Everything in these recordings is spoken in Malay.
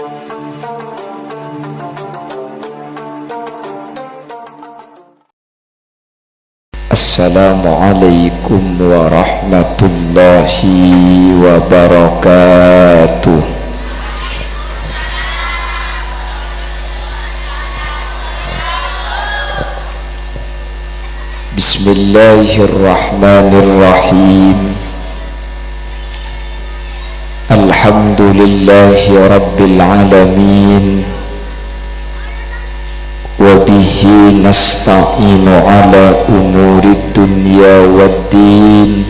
Assalamualaikum warahmatullahi wabarakatuh. Bismillahirrahmanirrahim. Alhamdulillahi rabbil alamin. Wabihi nasta'inu ala umuri dunya waddin.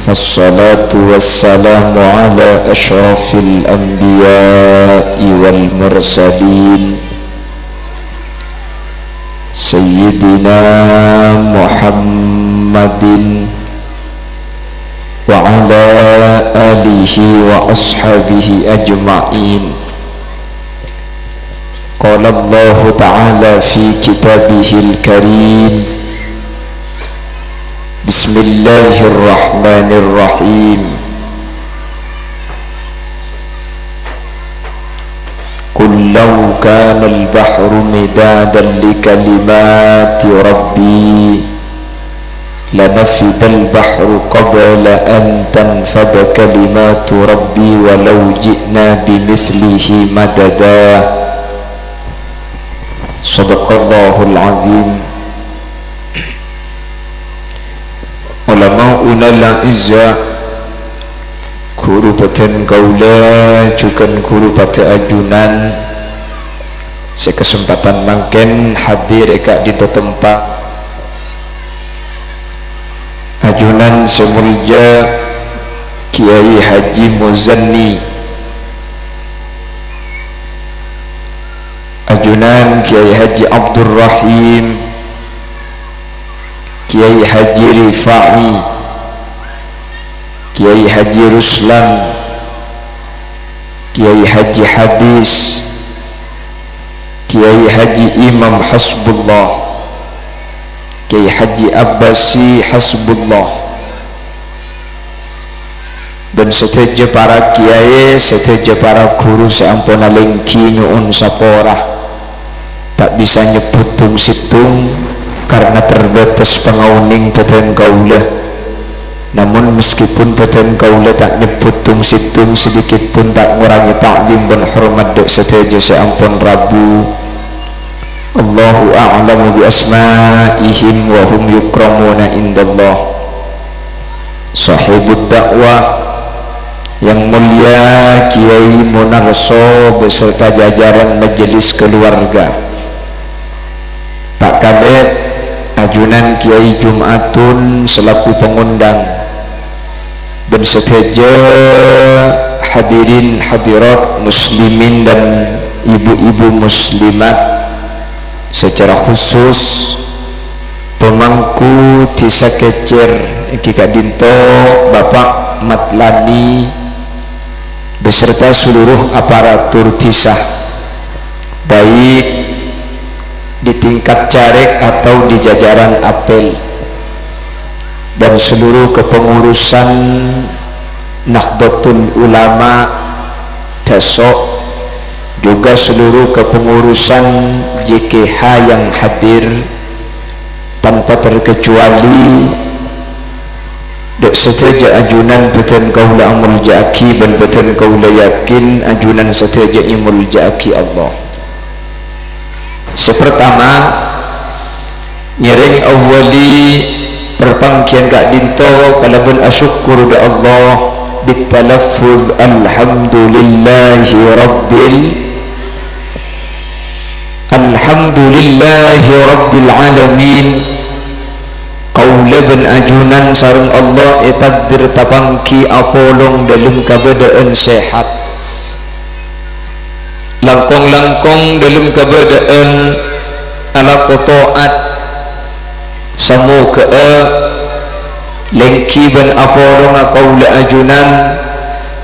Fassalatu wassalamu ala ashrafil anbiya'i wal mursalin Sayyidina Muhammadin wa ala alihi wa ashabihi ajma'in. Qala Allah Ta'ala fi kitabihil karim. Bismillahirrahmanirrahim. Qul law kana al-bahru midadan li kalimati rabbi lanafida al-bahru qabla an tanfada kalimatu rabbi walau ji'na bimithlihi madada. Sadaqallahul azim. Ulama unal izza, guru paten kaula jukan guru pada ajunan sekesempatan mangken hadir eka di tempat ajunan semulja Kiai Haji Muzanni, ajunan Kiai Haji Abdul Rahim, Kiai Haji Rifai, Kiai Haji Ruslan, Kiai Haji Hadis, Kiai Haji Imam Hasbullah, Kiai Haji Abbasi Hasbullah, dan seteja para kiai, seteja para guru seampuna lengki nyuun saporah. Tak bisa nyebut tung situng karena terbatas pengauning peten kaula. Namun meskipun peten kaula tak nyebut tung situng, sedikit pun tak ngurangi ta'zim dan hormat dek seteja seampun Rabu. Allahu a'lamu bi asma'ihim wa hum yukramuna indallah. Sahibud dakwah yang mulia Kiai Munarso beserta jajaran majelis keluarga, tak kaget ajunan Kiai Jumatun selaku pengundang, dan seteja hadirin hadirat muslimin dan ibu-ibu muslimat, secara khusus pemangku Tisa Kecer Kika Dinto Bapak Matlani beserta seluruh aparatur Tisah, baik di tingkat caleg atau di jajaran apel, dan seluruh kepengurusan Nahdlatul Ulama Dasok, juga seluruh kepengurusan JKH yang hadir tanpa terkecuali. Dek seteja ajunan beten kaula amul jaki dan beten kaula yakin ajunan seteja imul jaki Allah. Sepertama nyering awali perpangkian Kak Dinto kalabun asyukur da Allah bitalaffuz alhamdulillahi rabbil alamin. Kaula ben ajunan sareng Allah takdir tapangki apolong dalam keadaan sehat, langkong-langkong dalam keadaan ala kotoat samu ke lengki ben apolong kaula ajunan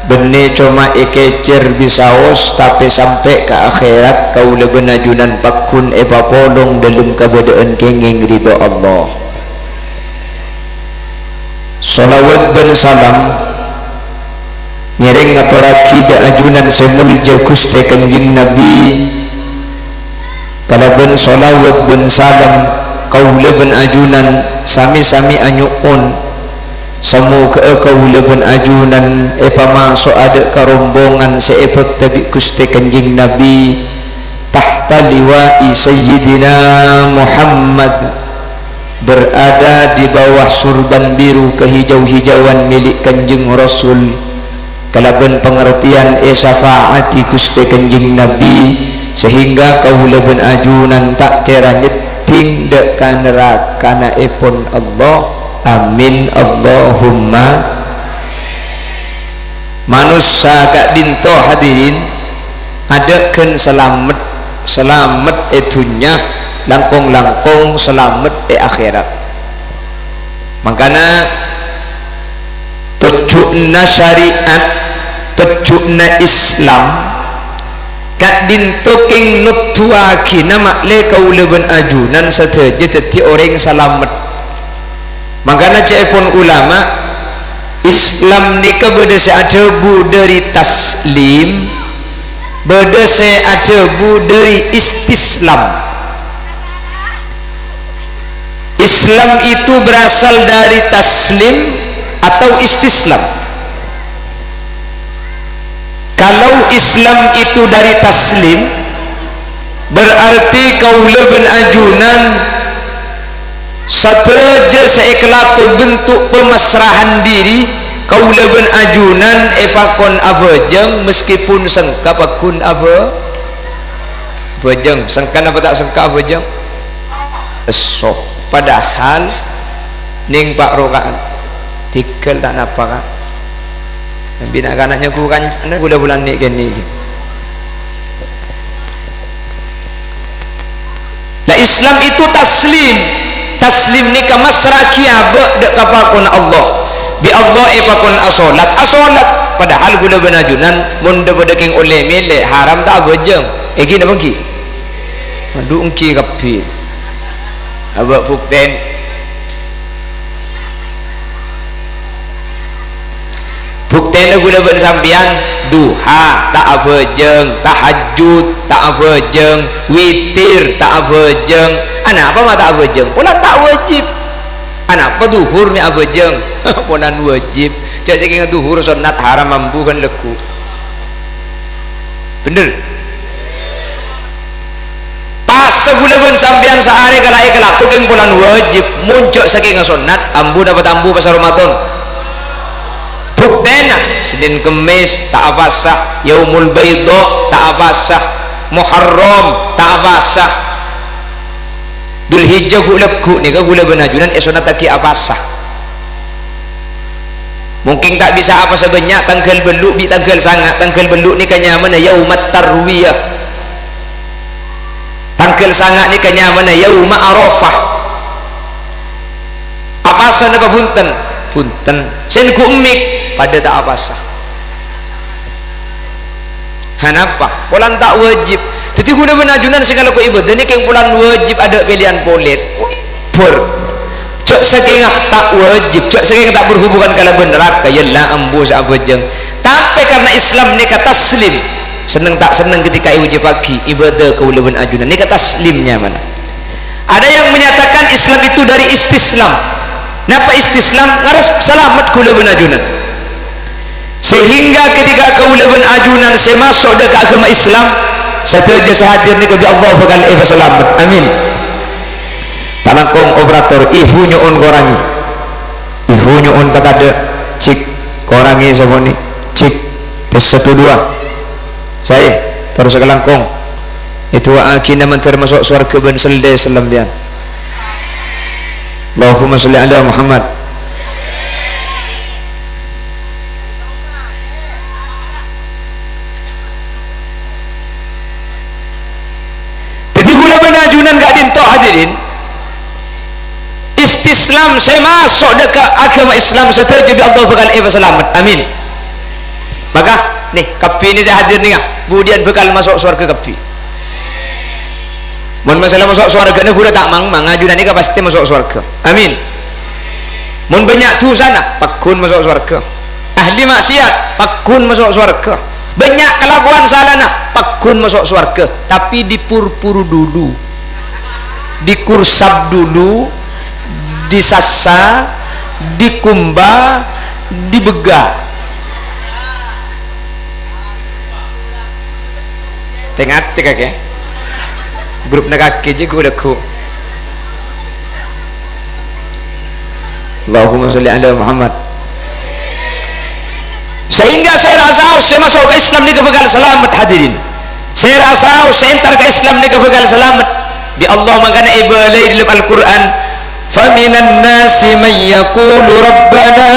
benne cuma ekecer bisaos tapi sampai ke akhirat kaula ben ajunan pakun epapolong dalam keadaan kenging ridho Allah. Salawat dan salam nyering ngaturaki da ajunan semulja Gusti Kanjeng Nabi kalaban sholawat ben salam kaula ben ajunan sami-sami anyuun samuga kaula ben ajunan pamasok ada karombongan seefek tabi Gusti Kanjeng Nabi tahta liwa'i Sayyidina Muhammad berada di bawah surban biru kehijau-hijauan milik Kanjeng Rasul kalaban pengertian syafaati Gusti Kanjeng Nabi sehingga kaula ben ajunan tak kira nyeting dek neraka epon Allah amin Allahumma manusia kak dinto hadirin adakan selamat dunya langkung selamat akhirat makanya tujukna syariat tujukna Islam kat dinto king nutuaki nama le kaula ben ajunan sateja teti orang selamat makanya cepon ulama Islam nika beda seadebu dari taslim beda seadebu dari istislam. Islam itu berasal dari taslim atau istislam. Kalau Islam itu dari taslim berarti kaula ben ajunan sateja seiklaku bentuk pemasrahan diri kaula ben ajunan epakon abejeng meskipun sengka pakun abejeng sengkan apa tak sengka abejeng esok padahal ning Pak Rokaan tikel tak napa kan nabi nak anaknya ku kan anak gula bulan ni gini nah Islam itu taslim ni ka masrakia be dek kapakun Allah bi Allah epakun asolat padahal gula benajunan mun de bedeking oleh mele haram tak bejeng gini bangki adu engki kapi abak bukten gula ben sampian duha tak abejeng tahajud tak abejeng witir tak abejeng anak apa mata abejeng pula tak wajib anak apa duhur ni abejeng pula wajib cak saking duhur sunat haram mampu kan leku bener pas segula ben sampean sehari kalai kelaku keng bulan wajib muncul saking sunat ambu dapat ambu pas Ramadan buktena Senin Kemis tak abasah Yaumul Baidho tak abasah Muharram tak abasah Dzulhijjah gulaku ni ka gula benajunan sunat taki abasah mungkin tak bisa apa sebanyak tanggal beluk bi tanggal sangat tanggal beluk ni kanyaman yaumat tarwiyah tanggal sangat ni kanyaman yauma arafah apa sana ka punten sen ku umik pada tak abasah hanapa bulan tak wajib jadi guna benajunan segala ku ibadah ni keng bulan wajib ada pilihan polit cok saking tak wajib cok saking tak berhubungan kala neraka yalah ambu sabejeng tapi karena Islam ni kata taslim seneng tak seneng ketika wajib pagi ibadah kaula ben ajunan ni kata taslimnya mana ada yang menyatakan Islam itu dari istislam napa istislam ngarep selamat kaula ben ajunan sehingga ketika kaula ben ajunan saya masuk ke agama Islam sateja sahadir ni kebi Allah bakal selamat amin talangkong operator ihu nyuun kata ada cik korangi saboni cik tes 1 2 saya terus kelangkong itu akina mentar masuk surga ben selde selambian Allahumma sholli ala Muhammad jadi gula benajunan gak dinto hadirin istislam saya masuk dekat agama Islam setelah jadi Allah bakal selamat amin maka nih kapi ini saya hadir nih kemudian bakal masuk surga kapi mun masalah masuk surga ni udah tak mang ajunan ni pasti masuk surga amin mun banyak tu sana pakun masuk surga ahli maksiat pakun masuk surga, banyak kelakuan salahna pakun masuk surga, tapi dipur-puru dulu, dikursap dulu, disasa, dikumba, dibega. Tengah kakek grup nak kakek je udah ku. Allahumma sholli ala Muhammad. Sehingga saya rasa saya masuk ke Islam ni kebekal selamat hadirin. Saya rasa saya entar ke Islam ni kebekal selamat. Di Allah makana ibalai dalam Al-Quran, faminan nasi man yaqulu rabbana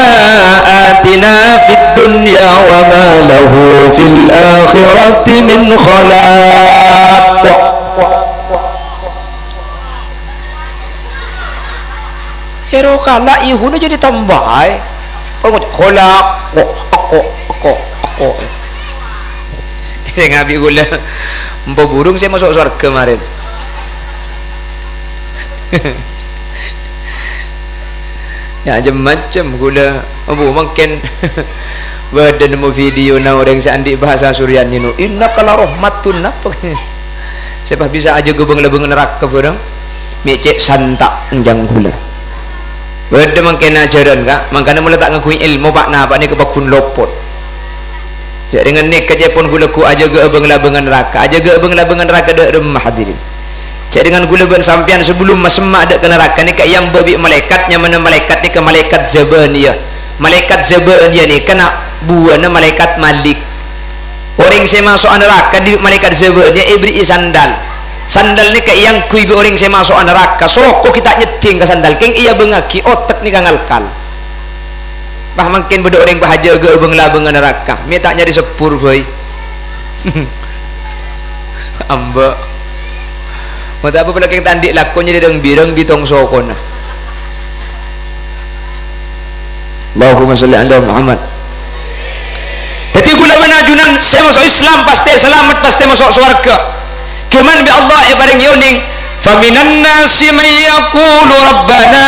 atina fid dunya wa ma lahu fil akhirati min khalaq. Hero kala ihuna jadi tambah kholak aku saya ngabi gula empat burung saya masuk surga kemarin. Ya macam gula makin badan mau video na orang seandi bahasa Surian ini inna kala rahmatun apa siapa bisa aja gebeng-lebeng neraka orang mecek santak enjang gula. Beda makin ajaran kak, makanya mulai tak ngakui ilmu pak na pak ni kebakun lopot. Ya dengan ni kerja pun gula ku aja ke abeng-labengan neraka, aja ke abeng-labengan neraka dak remah hadirin. Cak dengan gula ben sampian sebelum masemak dak ke neraka ni kak yang babi malaikatnya mana malaikat ni ke malaikat Zabaniyah. Malaikat Zabaniyah ni kena buana malaikat Malik. Orang saya masuk neraka di malaikat Zabaniyah ibri sandal. Sandal ni ke yang kui bi orang saya masuk neraka. Sorok kita nyeting ke sandal keng iya bengaki otak ni kangalkal. Bah makin beda orang bahagia ke bengla-bengan neraka. Mi tak nyari sepur boy. Amba. Mata apa pula keng tandik lakonnya dia deng bireng bitong sokona. Allahumma sholli ala Muhammad. Jadi gula menajunan saya masuk Islam pasti selamat, pasti masuk surga. Cuman bi Allah bareng yoning faminan nasi may yaqulu rabbana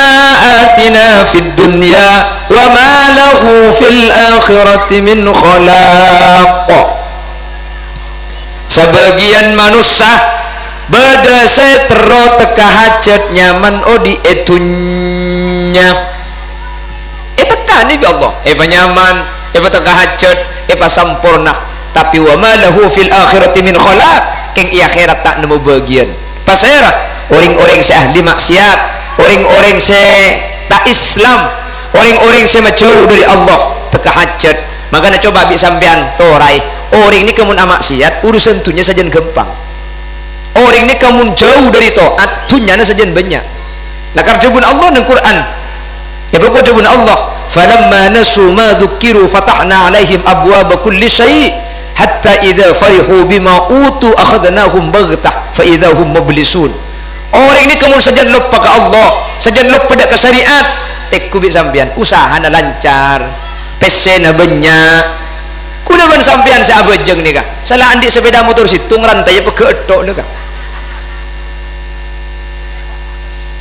atina fid dunya wa ma lahu fil akhirati min khalaq. Sebagian manusia beda setero teka hajat nyaman di etunya tekani bi Allah nyaman teka hajat sampurna, tapi wa ma lahu fil akhirati min khalaq keng i akhirat tak nemu bagian pasera orang-orang se ahli maksiat, orang-orang se tak Islam, orang-orang se menjauh dari Allah teka hajat. Makanya coba bi sampean torai orang ini kamu maksiat urusan tunya saja gampang, orang ini kamu jauh dari taat tunya saja banyak. Nah karjabun Allah dalam Quran ya pokok jabun Allah falamma nasu ma dzukiru fatahna alaihim abwaaba kulli syai' hatta idza farihu bima utu akhadnahum baghtah fa idza hum mublisun. Orang ini kamu saja lupa ke Allah, saja lupa dak ke syariat, tek kubik sampean usahana lancar, pesena banyak. Kuda ban sampean sa abejeng ni kah? Salah andik sepeda motor situng rantai pegedok ni kah?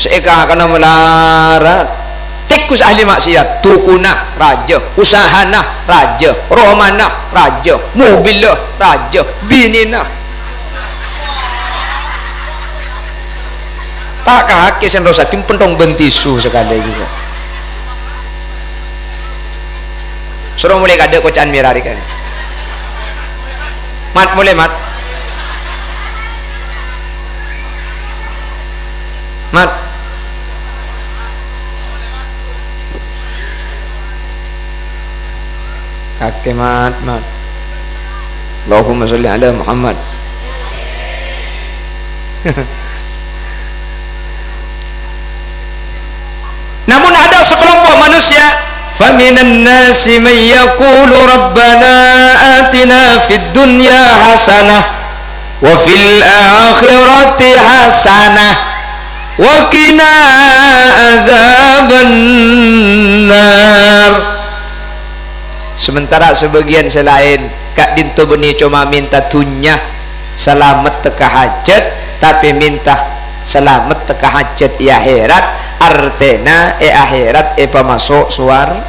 Seeka kana melarat tikus ahli maksiat tukuna raja, usahana raja, romana raja, mobilnya raja, binina tak kaki sen rosakim pentong bentisu sekali juga. Suruh mulai kada kocan mirari kan mat mulai mat kakek mat Allahumma sholli ala Muhammad. Namun ada sekelompok manusia faminan nasi man yaqulu rabbana atina fid dunya hasanah wa fil akhirati hasanah wa qina adzaban nar. Sementara sebagian selain kak dinto beni cuma minta dunya selamat teka hajat, tapi minta selamat teka hajat di akhirat, artena akhirat pemasuk suarga.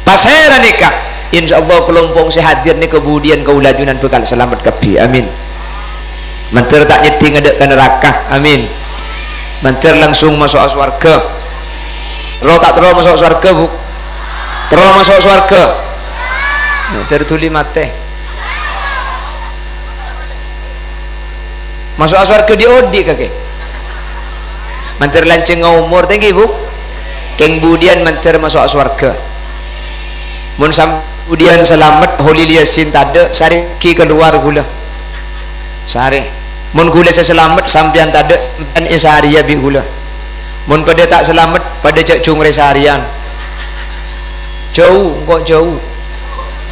pasera nikah insyaallah kelompok sehadir ni kemudian kaulajunan bekal selamat kapi amin manter tak nyeting ada ke neraka amin manter langsung masuk surga roh tak terus masuk surga bu terus masuk surga tertuli mate masuk surga di odi kakek manter lanceng umur tinggi bu keng budian manter masuk surga mun kemudian selamat holil yasin tada sari ki keluar gula sari mun gula selamat sampian tada dan isaria bi gula mun pada tak selamat pada cek cung resarian jauh kok jauh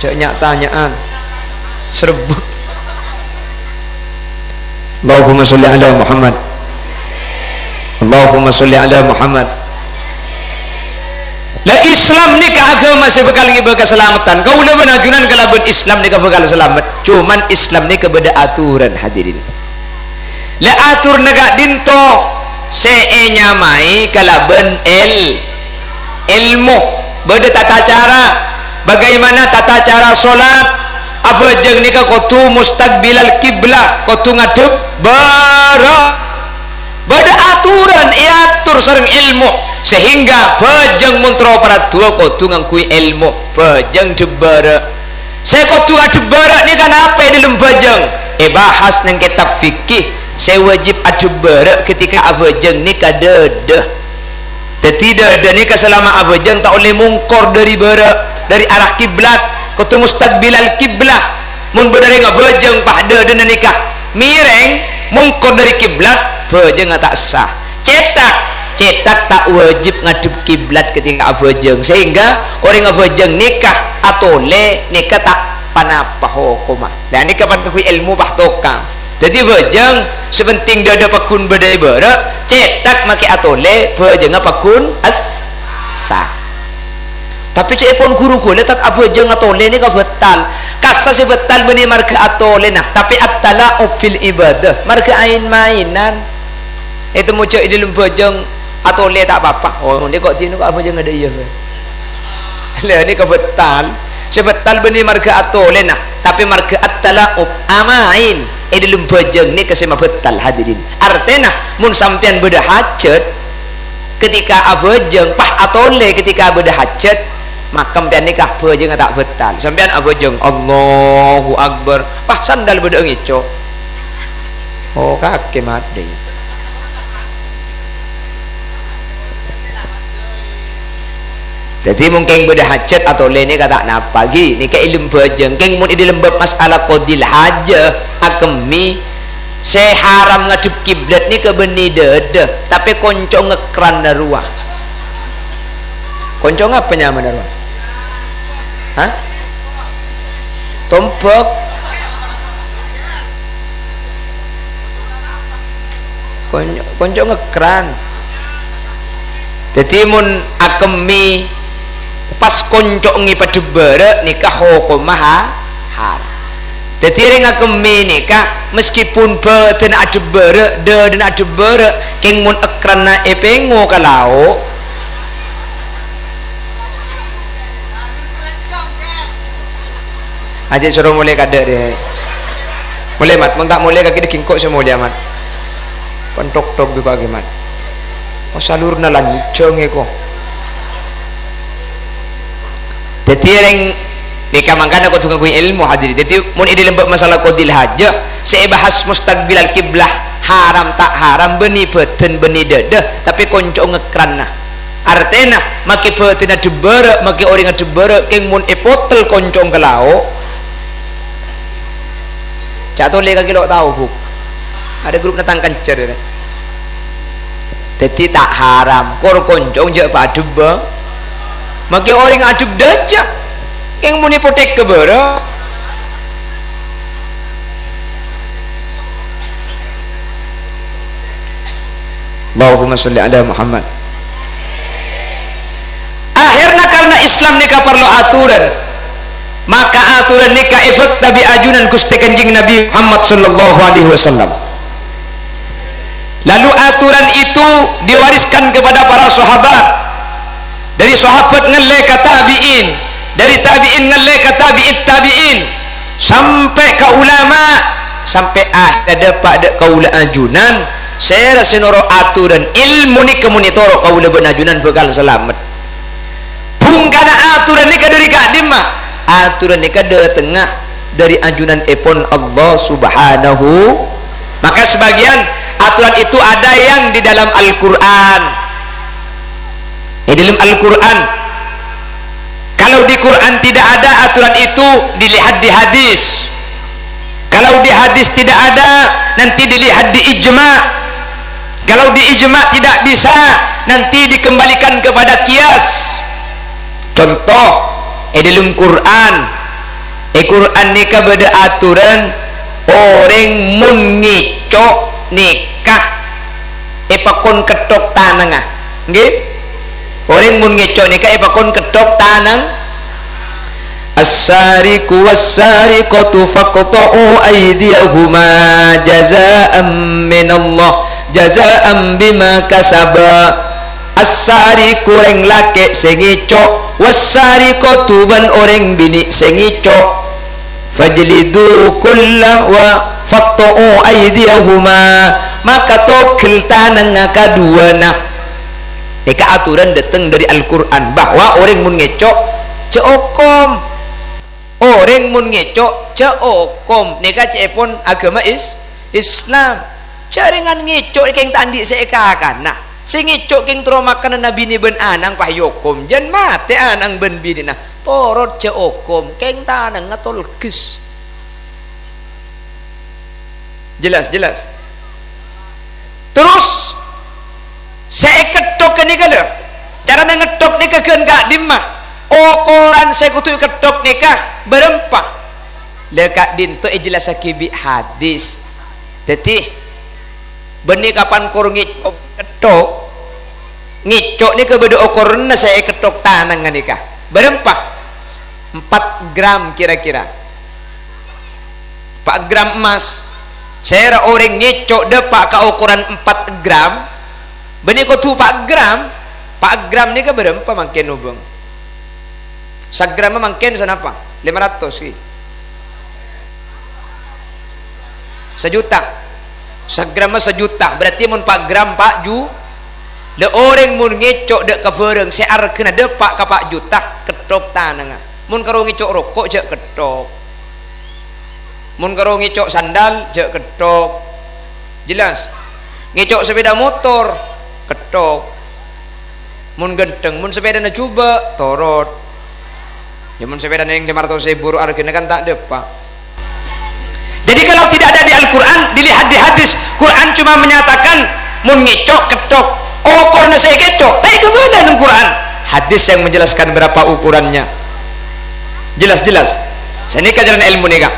cek nyatanyaan serbuk Allahumma sholli ala Muhammad Allahumma sholli ala Muhammad. Lah Islam ni ke agama masih bekal ngi keselamatan. Kau ulah menajunan kalaban Islam ni ke bekal selamat. Cuman Islam ni ke beda aturan hadirin. Lah atur negak dinto see nyamai kalaban ilmu beda tata cara bagaimana tata cara solat apa jeng ni ke kotu mustaqbilal kiblah kotu ngadep bara beda aturan iatur sareng ilmu sehingga pejeng muntro para dua kotu ngangkui ilmu pejeng jebara saya kotu jebara ni kan apa di dalam pejeng bahas nang kitab fikih saya wajib jebara ketika abejeng ni kadada tidak ni keselama abejeng tak oleh mungkor dari bara dari arah kiblat kotu mustaqbilal kiblah mun bedari ngabejeng pada dan nikah mireng mungkor dari kiblat bejeng tak sah cetak tak wajib ngadep kiblat ketika abejeng sehingga orang abejeng nikah atau le nikah tak panapa hukumah dan nikah panapa ilmu bahtoka jadi bejeng sepenting dia ada pakun bedai bara cetak maki atau le bejeng pakun sah tapi cek pun guru ku letak abejeng atau le nikah betal kasa si betal beni marga atau le nah tapi at-tala'ub fil ibadah marga ain mainan itu muncul di dalam bejeng atau le tak apa-apa oh ni kok tino kok abejeng ada iya lah ni kebetal sebetal beni marga atau le nah tapi marga at-tala'ub amain di dalam bejeng ni kesema betal hadirin artinya mun sampean beda hajat ketika abejeng pah atau le ketika beda hajat makam pian nikah bejeng tak betal sampean abejeng Allahu Akbar pah sandal beda ngico oh kake mati jadi mungkin beda hajat atau lainnya kata napa lagi ni ke ilmu bejeng keng mun di lembab masalah qadil haja akemi saya haram ngadep kiblat ni ke beni dede tapi konco ngekran daruah konco ngapa nyaman daruah hah tompok konco ngekran jadi mun akemi pas konco ngipa jebara nikah hukumah haram jadi ring akemi nikah meskipun beten ajebara dan ajebara keng mun ekrana epengo kalau aja suruh mulai kada deh mulai mat mun tak mulai kaki dikingkok semua dia mat pentok tok juga gimana oh salurna lancong eko jadi yang nikah mangkana kau tunggu ilmu hadir jadi mun ini lembab masalah qadil haja saya bahas mustaqbilal kiblah haram tak haram beni beten beni dede tapi konco ngekran nah artena maki beten jebara maki orang jebara keng mun epotel konco kelao jatuh lagi kilo tahu bu ada grup natang kancer jadi tak haram kor konco je padeba maki orang adub daja yang muni potek kebara Allahumma sholli ala Muhammad akhirnya karena Islam nikah perlu aturan maka aturan nikah efek tabi ajunan Gusti Kanjeng Nabi Muhammad sallallahu alaihi wasallam lalu aturan itu diwariskan kepada para sahabat dari sahabat ngele ke tabi'in dari tabi'in ngalle ke tabi'it tabi'in sampai ke ulama, sampai ada pada kaula ajunan saya rasa noro aturan ilmu ni kemunitoro kaula benajunan bekal selamat bung kana aturan ni dari kadim mah aturan ni kada tengah dari ajunan epon Allah subhanahu. Maka sebagian aturan itu ada yang di dalam Al-Quran, di dalam Al-Quran. Kalau di Quran tidak ada aturan itu, dilihat di hadis. Kalau di hadis tidak ada, nanti dilihat di ijma. Kalau di ijma tidak bisa, nanti dikembalikan kepada kias. Contoh di dalam Quran, Quran nikah beda aturan orang mun ngicok nikah epakon ketok tanang nggih. Orang mun ngicok nikah epakon ketok tanang. As-sariqu was-sariqatu faqta'u aydiyahuma jazaa'an minallah jazaa'an bima kasaba. As-sariqu orang laki sing ngicok, was-sariqatu ban orang bini sing ngicok. Fajlidu kulla wa faqta'u aydiyahuma, maka tokil tanang kaduana. Eka aturan datang dari Al-Quran bahwa orang mun ngecok ceokom, orang mun ngecok ceokom. Nika cepon agama Islam. Jaringan ngecok keng tandi seeka kana. Sing ngecok keng tromakan nabi ni ben anang pahyokom jan mate anang ben bini nah torot ceokom keng tanang ngatol kis. Jelas. Terus saya ketok ni kalau cara ngetok ni kegen gak dimah okoran saya kutu ketok nikah berempah lekak din tu jelas akibi hadis. Jadi benih kapan kor ngicok ketok ngicok ni kebedo okorna saya ketok tanang nikah berempah 4 gram kira-kira 4 gram emas. Saya orang ngicok depak ke ukuran 4 gram benih ko tu 4 gram ni ke berapa mangken ubeng 1 gram mangken sanapa 500 ki 1 juta 1 gram 1 juta berarti mun 4 gram 4 ju le orang mun ngicok dek ke bereng sear kena depak ke 4 juta ketok tanang mun karo ngicok rokok je ketok mun karo ngicok sandal je ketok. Jelas ngicok sepeda motor ketok. Mun genteng mun sepeda na coba torot ya mun sepeda yang 500.000 harganya kan tak depak. Jadi kalau tidak ada di Al-Quran dilihat di hadis. Quran cuma menyatakan mun ngicok ketok ukurnya saya kecok tapi kemana di Quran hadis yang menjelaskan berapa ukurannya. Jelas saya ini kajaran ilmu nih kak.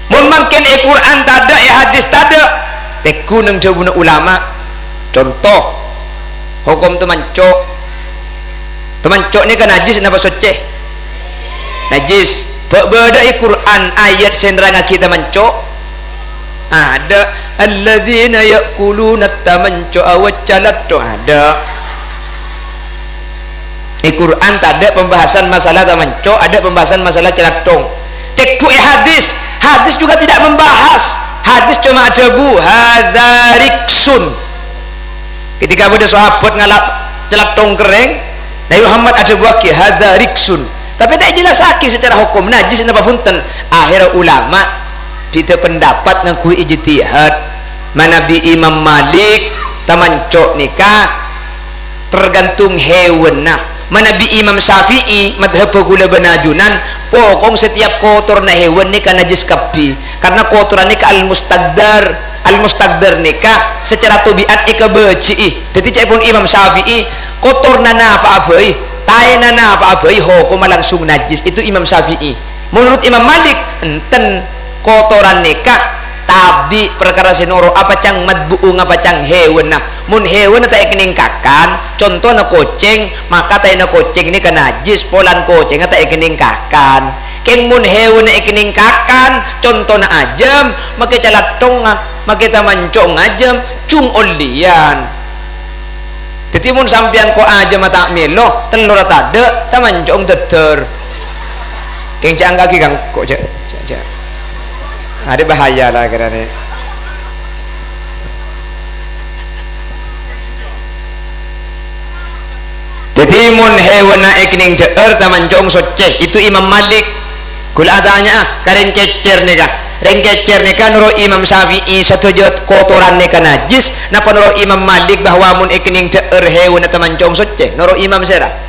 Mun mungkin Quran tak ada hadis tak ada peku nang jawabuna ulama. Contoh hukum temancok ni kan najis napa soceh najis beda Quran ayat senranga kita mancok ada alladzina yaquluna tamanco awacalat tu ada Quran tak ada pembahasan masalah tamanco ada pembahasan masalah celatong teku hadis juga tidak membahas. Hadis cuma ada hadhariksun ketika ada sahabat ngalak celatong kering Nabi Muhammad ada buah hadhariksun tapi tak jelas lagi secara hukum najis napa punten. Akhir ulama kita pendapat ngakui ijtihad manabi Imam Malik tamancok nikah tergantung hewan nah manabi Imam Syafi'i madhab gula benajunan pokong setiap kotor na hewan nikah najis kapi karena kotoran nikah al-mustaqdar nikah secara tabiat ika beci. Jadi cepun Imam Syafi'i kotor nana apa-abai tai nana apa-abai hukum langsung najis itu Imam Syafi'i. Menurut Imam Malik enten kotoran nikah tabi perkara senoro apa cang madbu'u ngapa cang hewan nah mun hewan tak ikening kakan contoh na kucing maka tayo na kucing ni kan najis polan kucing tak ikening kakan keng mun hewan na ikening kakan contoh na ajam maka calatong maka tamancong ajam cung olian. Jadi mun sampian ko ajam mata melo telur tade tamancong deter keng cak kaki kang kok cak ada bahaya lah kerana jadi mun hewan naik ning deer tamancong soceh itu Imam Malik kula adanya karen cecer nikah ring cecer nikah nuro Imam Syafi'i setuju kotoran nikah najis napa nuro Imam Malik bahwa mun ning deer hewan tamancong soceh nuro Imam Sera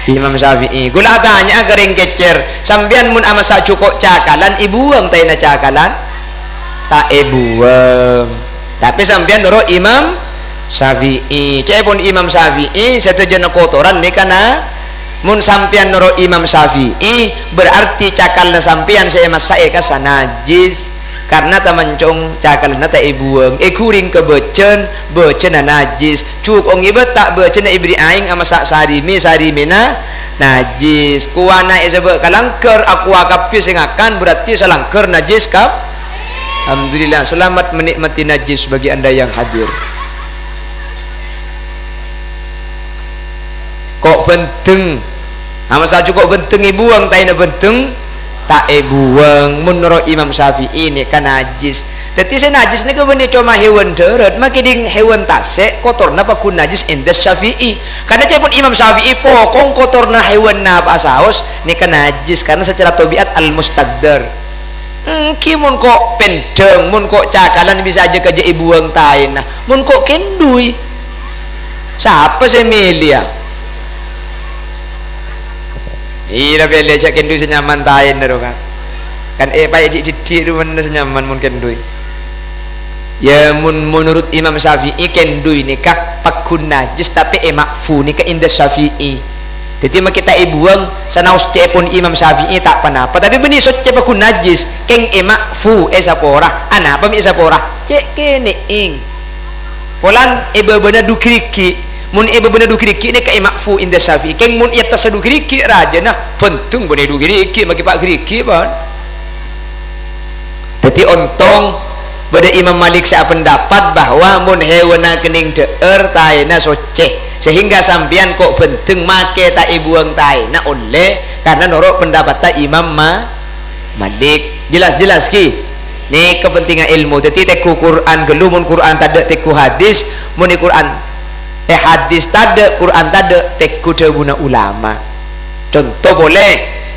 Imam Syafi'i kula adanya kering cecer sambian mun ama sa cukup cakalan ibuang tay na cakalan tak ibuang tapi sambian nuro Imam Syafi'i cek pun Imam Syafi'i setuju kotoran nikah na mun sampian nuro Imam Syafi'i berarti cakalna sampian saya masai kasa najis karena tamancong cakalna ta ibuang kuring ke becen najis cuk ong ibet tak becen ibri aing ama sarimi na najis kuana isebe kalangker aku akapi sing akan berarti salangker najis kap. Alhamdulillah selamat menikmati najis bagi anda yang hadir. Kok benteng ama sa cukup benteng ibuang tay na benteng tak ibuang menurut Imam Syafi'i ini kan najis jadi saya najis ni kebenar cuma hewan deret makin hewan tasek kotor napa kun najis indah Syafi'i karena cepun Imam Syafi'i pokong kotor na hewan napa asaos ni kan najis karena secara tabiat al mustaqdar kimun kok pendeng mun kok cakalan bisa aja kerja ibuang tay nah mun kok kendui siapa saya milih iya beli cak kendui senyaman tain dero kan payah cik mana senyaman mun kendui ya menurut Imam Syafi'i kendui nikah pakun najis tapi makfu nikah indah Syafi'i jadi mak kita ibuang sanaus cepun Imam Syafi'i tak panapa tapi benih sot pakun najis keng makfu sapora anapa mi sapora cek kene ing polan bener dukriki mun ibu bener dukriki ni kai makfu inda Syafi'i keng mun ia tasadu kriki raja nah pentung bener dukriki bagi pak kriki ban jadi ontong pada Imam Malik saya pendapat bahwa mun hewan kening deer taina soceh sehingga sampian kok penting make tak ibuang taina oleh karena norok pendapat tak Imam Malik jelas ki ni kepentingan ilmu jadi teku Quran gelu mun Quran tada teku hadis mun Quran hadis tada Quran tada teku guna ulama contoh boleh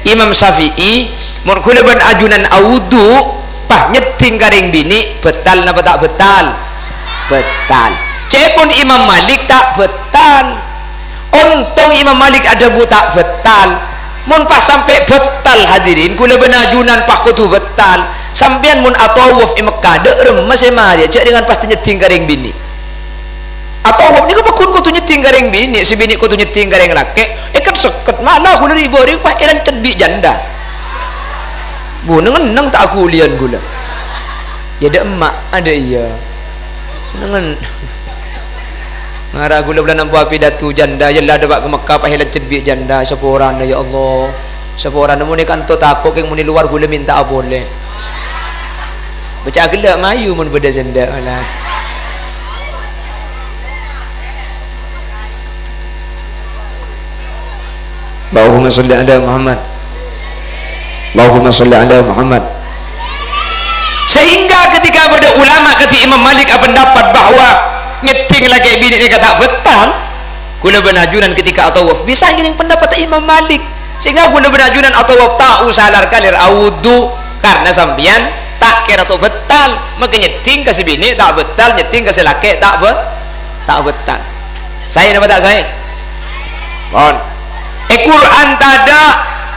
Imam Syafi'i mun kula ban ajunan audu pah nyeting karing bini betal napa tak betal cepun Imam Malik tak betal untung Imam Malik ada buta betal mun pas sampai betal hadirin kula ban ajunan pah kutu betal sampean mun atawuf Mekah de remes dia cek dengan pasti nyeting karing bini atau ni ko pakun ko tunyeting gareng bini si bini ko tunyeting gareng laki kan seket malah aku dari bori pak eran cedbi janda bu neng tak aku lian gula ya ada emak ada iya nengen marah gula bulan nampu api datu janda jelah ada bak ke Mekah pak helan cedbi janda seporan ya Allah seporan namun ni kanto takut yang muni luar gula minta boleh baca gelak mayu mun beda janda lah Allahumma salli ala Muhammad Allahumma salli ala Muhammad sehingga ketika ada ulama ketika Imam Malik pendapat bahwa nyeting lagi bini ni kata betal kula benajunan ketika atawaf bisa gini pendapat Imam Malik sehingga kula benajunan atawaf tak usah kalir audu karena sampian tak kira atau betal maka nyeting kasih bini tak betal nyeting kasih laki tak betal saya nama tak saya mohon Quran tada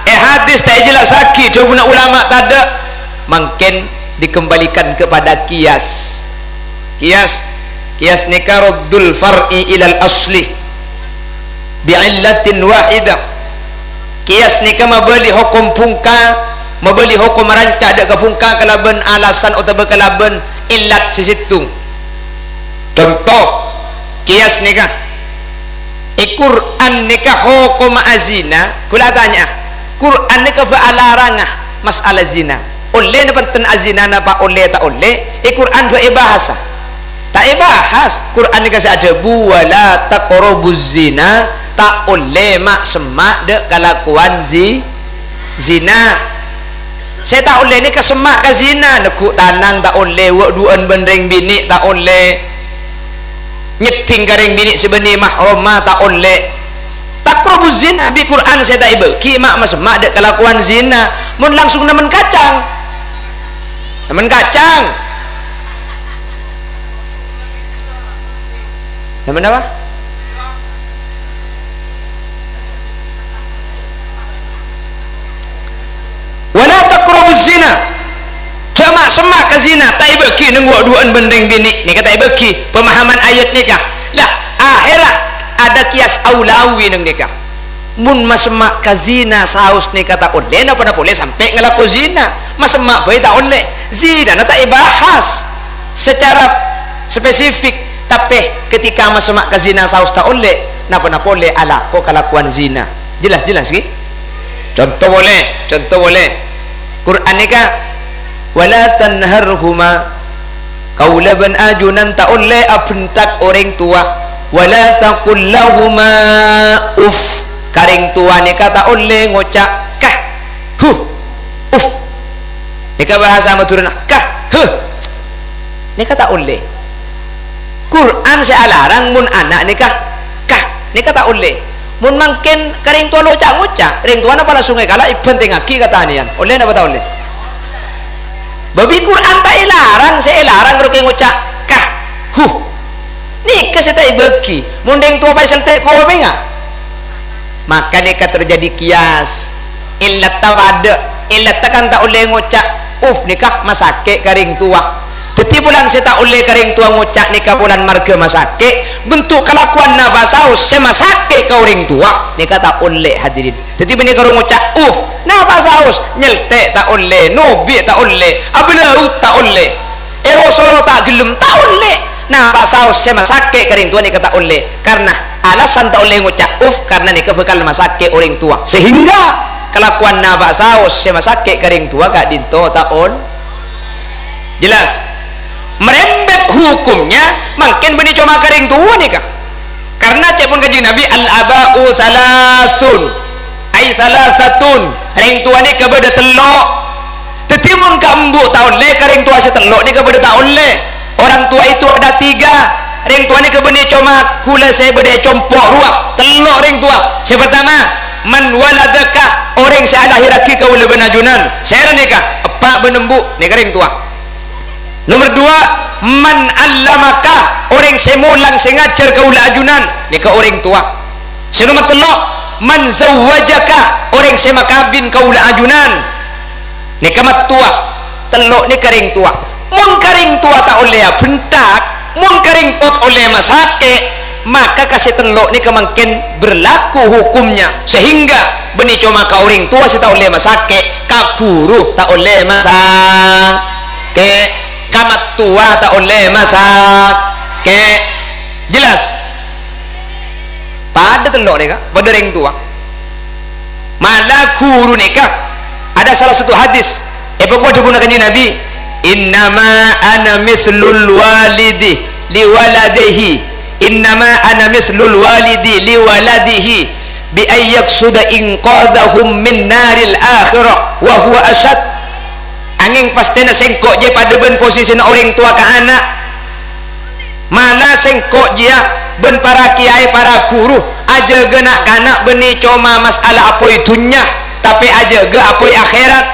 hadis tak jelas sakit guna ulama tada mungkin dikembalikan kepada kias nikah raddul far'i ilal asli bi'illatin wahidah kias nikah mabeli hukum pungka mabeli hukum rancah ada ke pungka kalaban alasan atau kalaban illat sisitung contoh kias nikah Quran nikah hukum azina kula tanya Quran nikah ba'alarangah masalah zina oleh nepenten azina napa oleh tak oleh Quran dua bahasa tak bahas Quran nikah ada wala taqrabuz zina tak oleh mak semak de kelakuan zina. Saya tak boleh ni kesemak ke zina, nekuk tanang tak boleh, wak duan bendeng bini tak boleh, nyeting garing bini sebeni mahrumah tak boleh. Takrobuz zina bi Quran saya tak ibeki mak semak dek kelakuan zina, mun langsung nemen kacang. Nemen kacang. Nemen apa? Wala taqrabuz zina, cuma semak ke zina tak ibeki nengok duaan bendeng bini ni kata ibeki pemahaman ayat nikah lah. Akhirat ada kias aulawi neng nikah, mun masemak ke zina saus nikah tak boleh, napa boleh sampai ngelaku zina, masemak bae tak boleh, zina tak ibahas secara spesifik, tapi ketika masemak ke zina saus tak boleh, napa boleh ala kok kelakuan zina. Jelas ki? Contoh boleh. Quran ni kan wala tanharhuma, kaula ben ajunan tak oleh abentak orang tua, wala taqul lahuma uf, karing tua ni tak oleh ngocak kah uf, ni bahasa Madura kah ni tak oleh. Quran saya larang mun anak nikah kah ni tak oleh. Mun mangken karing tua ngocak ring tua napa sungai kala penting aki kata nian oleh napa tak oleh. Babi Quran tak larang, saya larang kalau ngocak kah nikah saya tak ibeki mun ring tua pasal tak kau enggak, maka nikah terjadi kias illat tawada, illat kan tak oleh ngocak nikah masake karing tua. Teti bulan saya tak oleh karing tua ngocak nikah bulan marga masake, bentuk kelakuan nabasaus semasake ke orang tua nikah tak oleh hadirin. Teti bini kalau ngocak nabasaus nyelte tak oleh, nobi tak oleh, ablau tak oleh, erosolo tak gelem tak oleh, nabasaus semasake karing tua nikah tak oleh. Karena alasan tak oleh ngocak karena nikah bekal masake orang tua, sehingga kelakuan nabasaus semasake karing tua gak dinto tak on. Jelas? Merembet hukumnya makin beni cuma karing tua nikah, karena cek pun kaji Nabi al-aba'u salasun ay salasatun, ring tua nikah beda telok. Tetimun kambu tak oleh karing tua setelok nikah beda tak oleh. Orang tua itu ada 3, ring tua nikah beni cuma kula saya beda compok ruak telok ring tua. Yang pertama man waladaka, orang saya lahiraki kau lebih najunan saya nikah apa benembuk nikah ring tua. Nomor 2 man allamaka, orang semulang sengajar kaula ajunan nikah orang tua. Nomor 3 man zawwajaka, orang semakabin kaula ajunan nikah mat tua. Telok nikah ring tua. Mun karing tua tak oleh bentak, mun karing pot oleh masake, maka kasih telok nikah makin berlaku hukumnya, sehingga beni cuma ka orang tua tak oleh masake, kakuru tak oleh masake, kamat tua tak oleh masak ke. Jelas? Pada telok nikah pada ring tua malah guru nikah. Ada salah satu hadis pokoknya digunakan Nabi, innama ana mislul walidi liwaladihi, innama ana mislul walidi liwaladihi bi ayyaksuda inqadhahum min naril akhirah wa huwa ashad. Angin pasti na sengkok je pada ben posisi na orang tua ke anak, malah sengkok je ben para kiai para guru aja genak kanak beni cuma masalah apa itunya, tapi aja ge apa akhirat.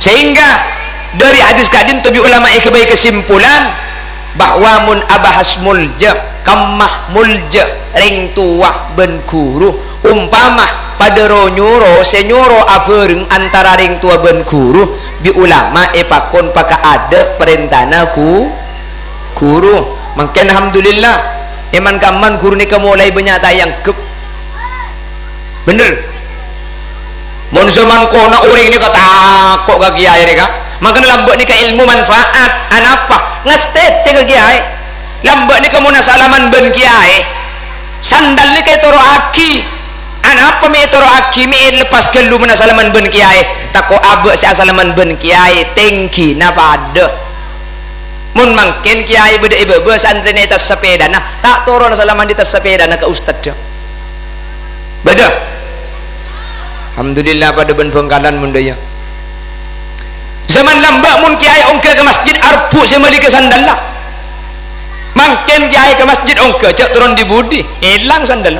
Sehingga dari hadis kadin tabi ulama ikhbai kesimpulan bahwa mun abahas mulja kamah mulja ring tua ben guru umpama pada nyuro senyuro avereng antara ring tua ben guru bi ulama pakon paka ada perintahna guru. Mungkin alhamdulillah eman kaman guru ni mulai banyak tayang kep bener. Mun zaman kona orang ni kata kok ga kiai ni ka, maka lambak ni ka ilmu manfaat anapa ngastet ke kiai. Lambak ni ka mun salaman ben kiai, sandal ni kay toro aki anapa mi toro aki mi lepas kelu mana salaman ben kiai tako abe si salaman ben kiai tinggi na pada. Mun mangkin kiai beda ibe santri ni tas sepeda nah tak toro na salaman di tas sepeda na ka ustad jo beda. alhamdulillah pada ben Bengkalan mun daya zaman lambak mun kiai ongke ke masjid arpu semali ke sandal lah mangken kiai ke masjid ongke cak turun di budi hilang sandal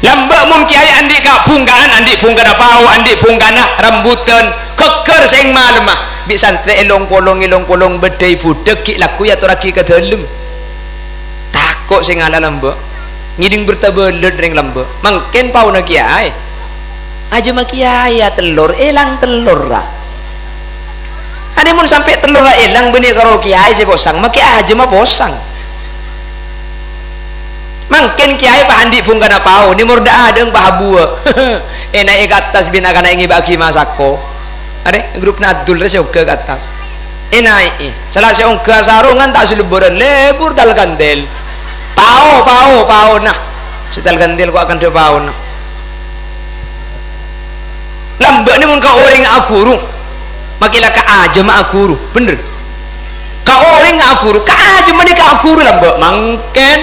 lambak mun kiai andi kapung kan andi pungkana pau andi pungkana rambutan keker sing malem bi santri elong polong bedai budek ki laku ya turaki ke dalem takut sing ala lambak ngiding bertabelet ring lambak mangken pau na kiai aja mak kiai ya telur elang telur lah ada mun sampai telur lah elang benih karo kiai si bosang mak kiai aja mah bosang mangken kiai pak andi fungkana pau ni murda adeng pak bua enak ke atas bina kana ingi bagi masako ada grup nadul rese ke atas enak salah seongga sarungan tak seluburan lebur dal gandel pau nah setel gandel kok akan dia pau nah lambak ni mun ka orang akuru makila ka aja ma akuru bener ka orang akuru ka aja ma ni ka akuru lambak mangken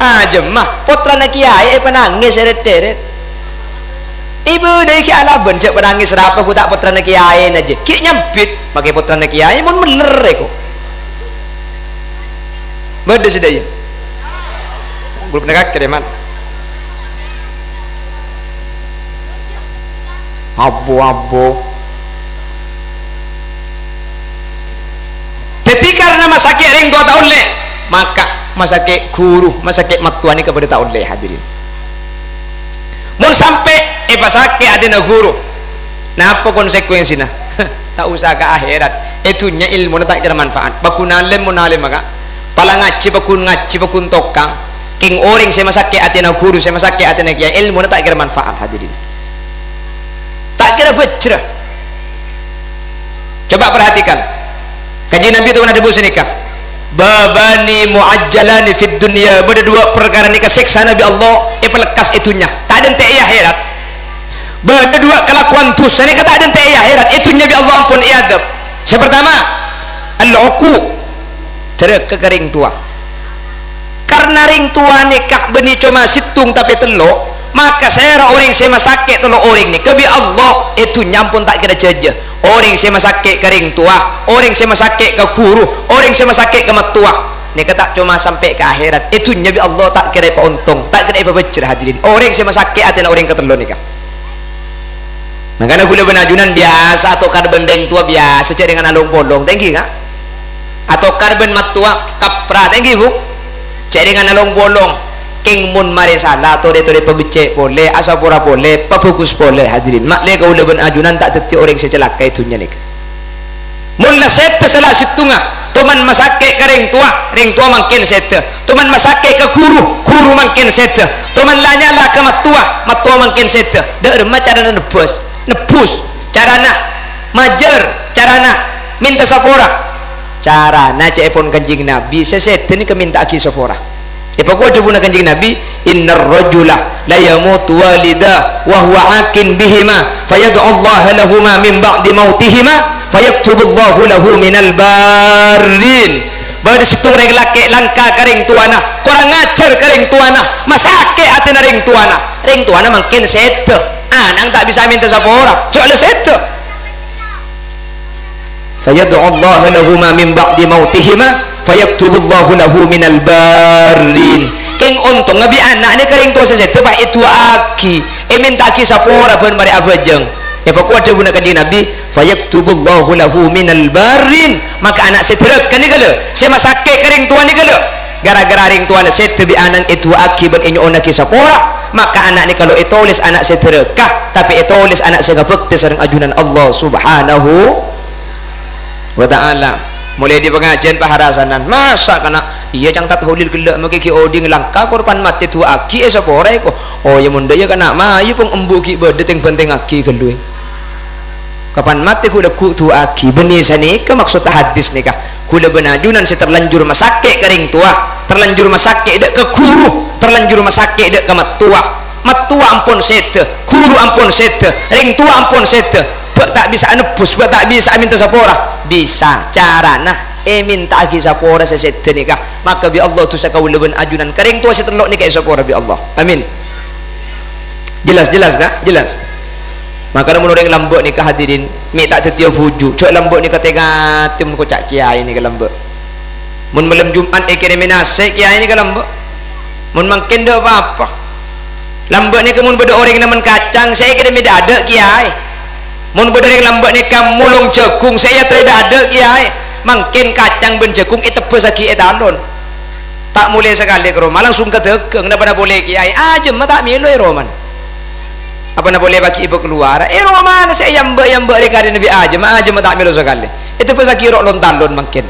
aja mah putra na kiai penangis seret-seret ibu dari ki alaban cak penangis rapa ku tak putra na kiai aja ki nyambit pakai putra na kiai mun meler ko beda sedaya grup negak kereman abo jadi karena masake ring 2 tahun le maka masake guru masake matuani kepada tahun le hadirin mun sampai pasake adina guru napa konsekuensinya tak usah ke akhirat itunya ilmu tak kira manfaat bakunalim munalim maka pala ngaji bakun tokang king orang saya masake adina guru saya masake adina kiai ilmu tak kira manfaat hadirin tak kira bejrah coba perhatikan kajian Nabi itu pernah disebut nikah babani muajjalani fid dunya beda 2 perkara nikah siksa Nabi Allah pelekas itunya tak ada tei akhirat beda 2 kelakuan dosa nikah tak ada tei akhirat itunya Nabi Allah ampun iadab yang pertama al-uqu terek kering tua karena ring tua nikah beni cuma situng tapi telok maka saya orang saya masake telok orang ni kebi Allah itu nyampun tak kira jaja orang saya masake kering tua orang saya masake ke guru orang saya masake ke matua ni kata cuma sampai ke akhirat itu nabi Allah tak kira apa untung tak kira apa becer hadirin orang saya masake atina orang ke telok nikah makanya gula benajunan biasa atau karben deng tua biasa cek dengan alung bolong tinggi kan atau karben matua kapra tinggi bu cek dengan alung bolong king mun mari salah tore pebecek boleh asapura boleh pabukus boleh hadirin makle kau leben ajunan tak teti orang secelaka itunya nih mun la sete salah situnga teman masake ke ring tua makin sete teman masake ke guru makin sete teman lanya lah ke matua makin sete dak remah cara nebus carana majer carana minta sapora carana cek pun kanjing Nabi sesete ni keminta aki sapora pokok coba nak kanjeng Nabi innar rajula la yamutu walida wa huwa akin bihima fayad'u Allah lahuma min ba'di mautihima fayaktubullahu lahu minal barin bade situng reng laki langka kering tuana kurang ngajar kering tuana masake atina ring tuana makin sete anang tak bisa minta sapora soalnya sete fayad'u Allah lahuma min ba'di mautihima fayaktubullahu lahu minal barin king untung ngabi anak ni kering tua sesete bah itu aki minta aki sapora ban mari abajeng pokok ada guna kanjeng Nabi fayaktubullahu lahu minal barin maka anak seterek kan ni kala saya masake kering tua ni kala gara-gara ring tua ni sete bi anak itu aki ban inyo onaki sapora maka anak ni kalau itulis anak seterekah tapi itulis anak segabekti sareng ajunan Allah subhanahu wa ta'ala mulai di pengajian paharasanan masa kana iya cang tak hulil gelak maki oding langka korban mati tu aki sapore ko oh ya munda ya kana mayu pung embu ki bede teng penting aki gelue kapan mati kuda ku tu aki beni sani ke maksud hadis nikah kuda benajunan si terlanjur masake kering tua terlanjur masake dak ke guru terlanjur masake dak ke matua ampun sete guru ampun sete ring tua ampun sete tak bisa nebus tak bisa minta sapora bisa carana minta agi sapora sesete nikah maka bi Allah tu sakau leben ajunan kering tua setelok nikah sapora bi Allah amin jelas kak jelas. Maka mun orang lambok ni ke hadirin mi tak tertiup fuju cok lambok ni ketega tim kocak kiai ni ke lambok mun malam Jumat kene menasik kiai ni ke lambok mun mangkin dak apa-apa lambok ni kemun beda orang naman kacang saya kene mi ada kiai mun beda orang lambok ni kamulung jagung saya tidak ada kiai mangkin kacang ben jagung tebus lagi etalon tak mulai sekali ke rumah langsung ketegeng napa boleh kiai aja mah tak milih roman apa nak boleh bagi ibu keluar roman saya yang mereka di nabi aja mah tak milih sekali itu pas lagi rok lontalon mungkin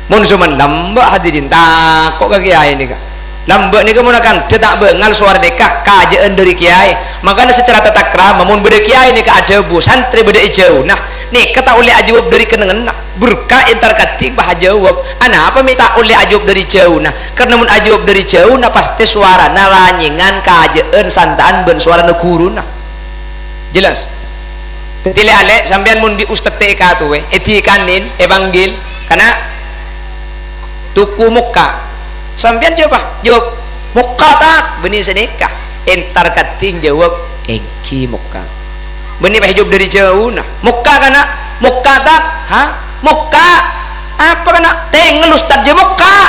mun cuman lambak hadirin tak kok ke kiai ni kak lambak ni kamu akan cetak bengal suara dekak kajaan dari kiai makanya secara tata krama mun beda kiai ni kak ada bu santri beda jauh nah nih kata oleh ajawab dari kenengan berkah entar katik bah jawab ana apa minta oleh ajawab dari jauh nah karena mun ajawab dari jauh nah pasti suara na lanyingan kajaan santaan ben suara na guru nah jelas tetile ale sampean mun di ustad TK tu etikanin evanggil karena tuku muka sampean jawab jawab muka tak benih sedekah entar kating jawab eki muka benih bah jawab dari jauh nah muka kana muka tak ha muka apa kena tengel ustad je muka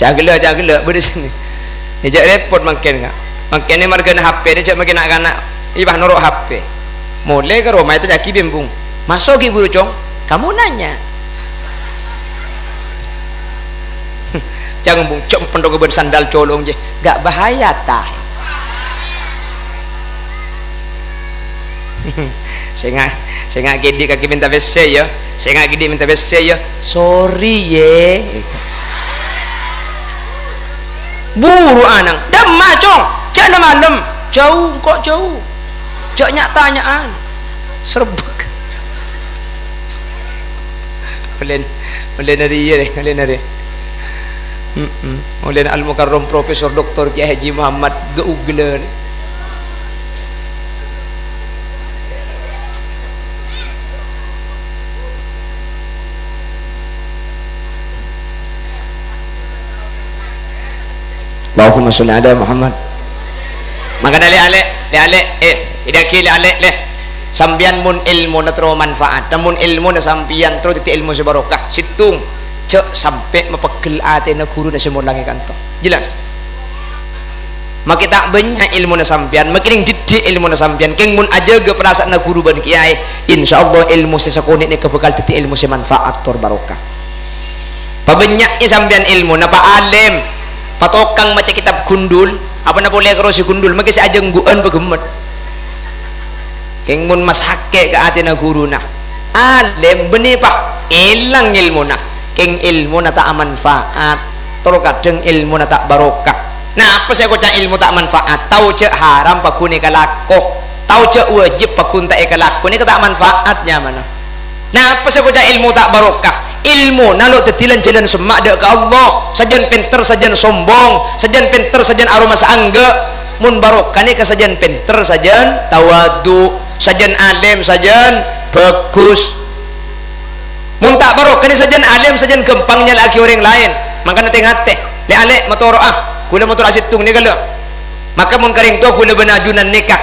jagela beri sini dia repot makin enggak makin marga HP dia cak makin nak ibah norok HP mulai ke rumah itu jaki bimbung masuk guru cong kamu nanya jangan bung cok pendok bersandal colong je gak bahaya tah saya nggak gede kaki minta WC ya saya nggak gede minta WC ya sorry ye buru anang demah cong cak malam jauh kok jauh cak nyak tanyaan serbuk oleh dari ya oleh dari oleh Al Mukarram Profesor Dr. Kiai Haji Muhammad Geuglen Allahumma sholli ala Muhammad. Maka ale idaki ale sambian mun ilmu na tro manfaat namun ilmu na sampian tro titi ilmu sebarokah situng cek sampai mapegel ate na guru na semulangi kanto jelas maka tak banyak ilmu na sampian makining didik ilmu na sampian keng mun aja ge perasaan na guru ban kiai insyaallah ilmu sesakone ni kebekal titi ilmu semanfaat tor barokah pabanyak sampian ilmu na pa alim patokang macam kitab gundul apa na boleh karo si gundul maka si ajeng guan pagemet keng mun mas hake ke ati na guru na alim benih pak ilang ilmu na keng ilmu na tak manfaat toro kadang ilmu na tak barokah nah apa saya kocak ilmu tak manfaat tahu cek haram pakune kalako tahu cek wajib pakun tak kalako ni tak manfaatnya mana nah apa saya kocak ilmu tak barokah ilmu nalo tetilan jalan semak dek ke Allah sajan pinter sajan sombong sajan pinter sajan aroma seangga mun barokah ni sajan pinter sajan tawadu sajan alim sajan bagus mun tak barokah ni sajan alim sajan gampangnya lagi orang lain maka nanti ngate le ale motor kula motor asitung ni kalau maka mun karing tu kula benajunan nikah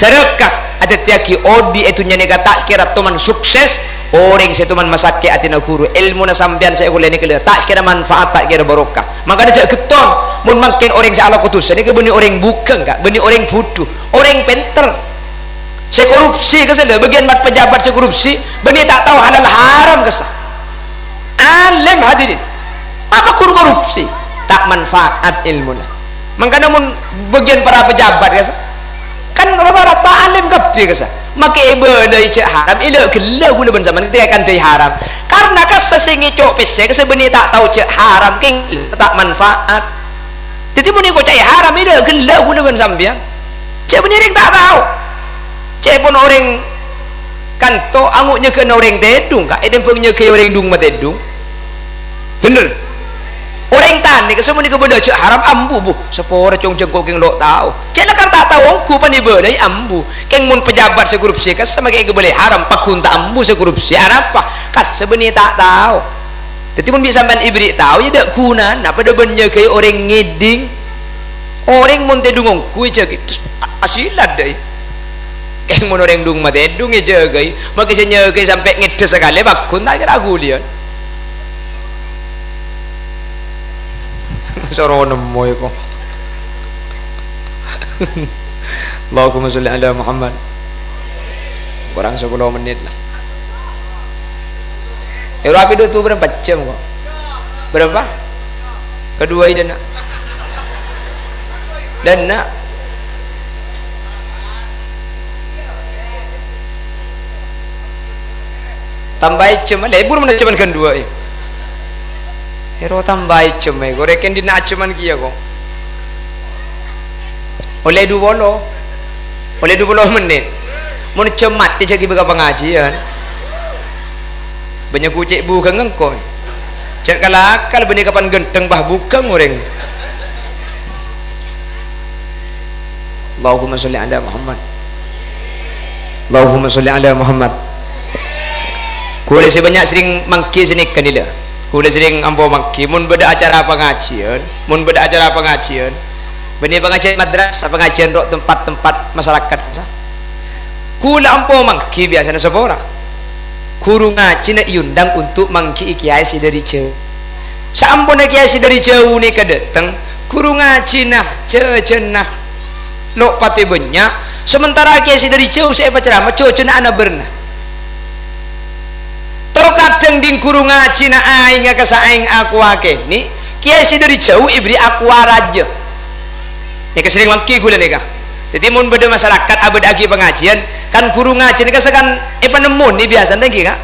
terekah ada tiaki odi itunya nikah tak kira teman sukses orang saya teman masak ke atina guru ilmu na sambian saya kuliah ni kelihatan tak kira manfaat tak kira barokah maka dia cak keton mun makin orang saya Allah kutus ini ke benih orang bukan kak benih orang bodoh orang pinter saya korupsi kesana bagian mat pejabat saya korupsi benih tak tahu halal haram kesana alim hadirin apa korupsi tak manfaat ilmu na maka namun bagian para pejabat kesana kan rata-rata alim kabeh kesana maka ibadah cek haram ila gelah gula ben zaman kita akan dari haram karena kesesingi cok pese kesebeni tak tahu cek haram king tak manfaat jadi mun ko cek haram ila gelah gula ben sambian cek bening tak tahu cek pun orang kanto anguknya ke orang tedung kak tempungnya ke orang dung matedung bener orang tani kesemua ni kebelah cek haram ambu bu sepora cong jengkok keng lo tahu cek lakar tak tahu angku pan ibadah ambu keng mun pejabat sekorupsi kas sama keng kebelah haram pakun tak ambu sekorupsi apa kas sebenarnya tak tahu Tapi pun bisa sampean ibrik tahu ya dak guna apa dah benya kayak orang ngeding orang mun te dungong kui jagi asilat deh yang mun orang dung mate dung ya jagai maka saya nyege sampai ngedes sekali bakun tak ragu dia soro nemo kok Allahumma sholli ala Muhammad kurang 10 menit lah rapi itu berapa jam kok berapa kedua ini dan tambah jam lebur mana cuman kan dua hero tambah jam gue reken di nak cuman kia kok oleh 20 menit mau cemat dia jadi berapa pengajian banyak kucek bukan ngengkon cek kalakal benih kapan genteng bah bukan orang Allahumma sholli ala Muhammad Allahumma sholli ala Muhammad kulit sebanyak sering mangki sini kanila kulit sering ampo mangki mun beda acara pengajian benih pengajian madrasah pengajian rok tempat-tempat masyarakat kulit ampo mangki biasanya sepora guru ngaji nak yundang untuk mangki kiai si dari jauh sampun kiai si dari jauh ni kedatang guru ngaji nah cecenah lok pati banyak sementara kiai si dari jauh saya ceramah cecenah anak berna terkadang ding guru ngaji na aing kasaing aku akeh ni kiai si dari jauh ibri aku raja ni kesering mangki gula ni kah jadi mun beda masyarakat abad agi pengajian kan guru ngaji ni kasakan penemun ni biasa tengki kak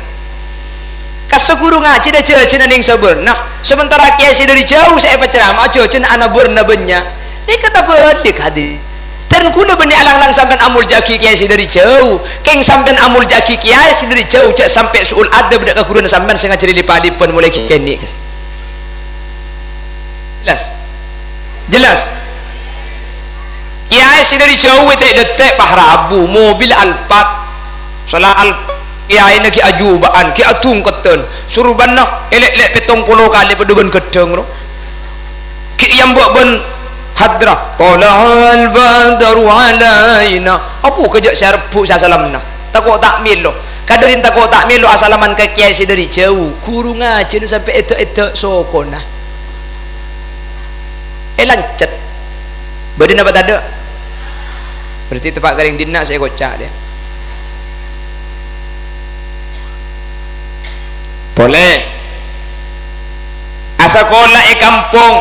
kasa guru ngaji dah cecen ning saberna sementara kiai si dari jauh saya ceramah cecen anak berna benya ni kata balik hadi dan kuna benih alang-alang sampai amul jaki kiai si dari jauh keng sampai amul jaki kiai si dari jauh cak sampai suul ada bedak keguruan sampai saya ngajari lipat-lipat mulai kini jelas kiai si dari jauh itu detek pahrabu mobil Alphard salah Alphard kiai nak ajubaan ki atung keten suruh banah elek-elek 70 kali peduban gedeng ro ki yang buat ben hadrah talal badru alaina apa kejak syarbu salamna takut takmil lo kadarin takut takmil lo asalaman ke kiai si dari jauh guru ngaji sampai etek-etek sokona lancet badan apa tak ada berarti tempat garing dina saya kocak dia boleh asakola kampung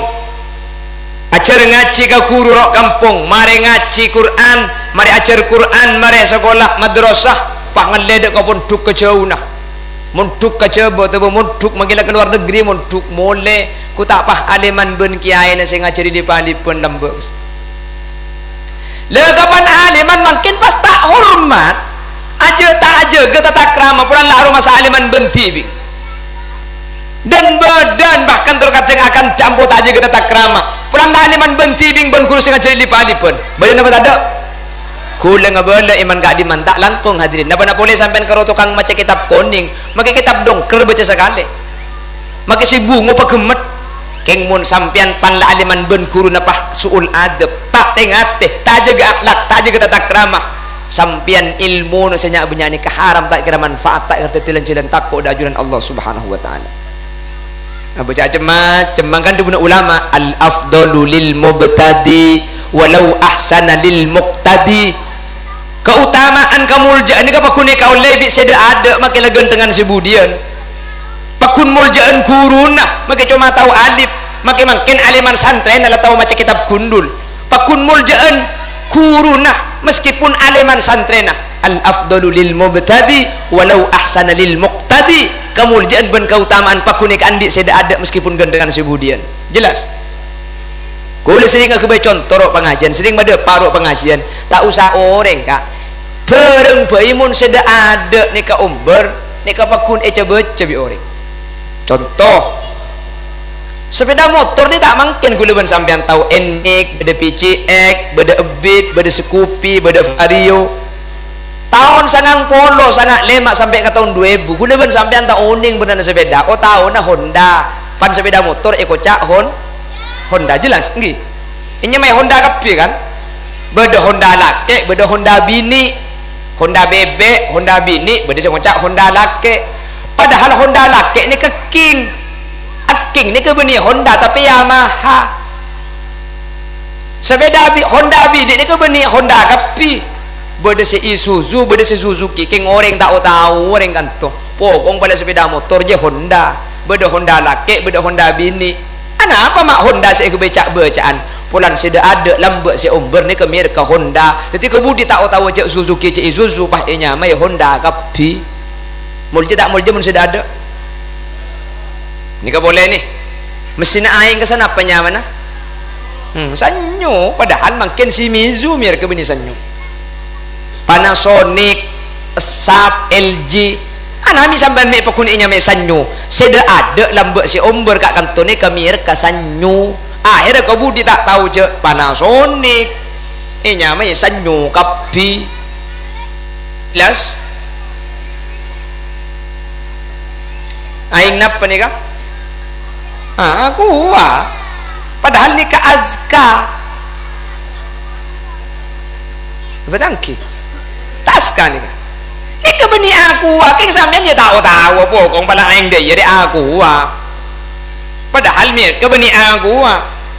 ajar ngaji ke guru rok kampung mari ngaji Quran mari ajar Quran mari sekolah madrasah pak ngeledek kau punduk ke jauh nah munduk ke jauh atau munduk manggil ke luar negeri munduk mulai ku tak pah aliman ben kiai na saya ngajari di pun lembek legapan aliman makin pas tak hormat aja tak aja kita tak krama pulang lah rumah aliman benti dan badan bahkan terkadang akan campur aja kita tak krama pulang lah aliman benti ben kurus ngajari di pun badan apa tak ada kula ngabala iman gak dimantak langkung hadirin napa nak boleh sampai ke tukang maca kitab kuning maka kitab dongker baca sekali maka si bungo pagemet keng mun sampian pan la aliman ben guru napah suul adab tak tengate tak jaga akhlak tak jaga tata krama sampian ilmu na sanya benyani keharam tak kira manfaat tak kerti tilan takut da ajuran Allah Subhanahu wa taala baca cemang kan dibuna ulama al afdalu lil mubtadi walau ahsana lil muqtadi keutamaan kamuljaan ini kapakun kau lebih seda ada makin lagentengan sebudian pakun muljaan kuruna makin cuma tahu alif makin makin aliman santren ala tahu macam kitab gundul pakun muljaan kuruna meskipun aliman santren al afdalu lil mubtadi walau ahsana lil muqtadi kamuljaan ben keutamaan pakun andi seda ada meskipun gendengan sebudian jelas kulit sering aku baca contoh pengajian sering pada parok pengajian tak usah orang kak bareng bayimun seda ada nika umber nika pakun baca bi orang contoh sepeda motor ni tak mungkin gula sampean tahu enik beda PCX beda ebit beda Scoopy beda Vario tahun sangang polo sangat lemak sampai ke tahun 2000 guna ben sampean tak uning benar sepeda oh tahun na Honda pan sepeda motor ekocak Honda jelas nggih ini mah Honda kapi kan beda Honda laki beda Honda bini Honda bebek Honda bini beda sekocak Honda laki padahal Honda laki ini keking aking ini kebeni Honda tapi Yamaha sepeda Honda bini ini kebeni Honda kapi beda si Isuzu beda si Suzuki keng orang tahu orang kan tuh pokong pada sepeda motor je Honda beda Honda laki beda Honda bini apa mak Honda saya becaan pulan sudah ada lambat si umber ni kemir ke Honda jadi kebudi tahu je Suzuki je Isuzu pahnya mai Honda kapi mulje tak mulje mun sudah ada ni ka boleh ni mesin aing ke sana apa nyaman sanyo padahal makin si Mizu mir ke bini sanyo Panasonic, Sharp, LG anami sampai me pakuninya me sanyo seda ada lambat si umber kak kantone kemir ka sanyo akhirnya kau budi tak tahu je Panasonic nyamai sanyo kapi jelas aing napa ni kah aku padahal ni ka azka betangki taska ni kah ni kebeni aku keng sampean dia tahu apa kong pala aing dia jadi aku padahal mi kebeni aku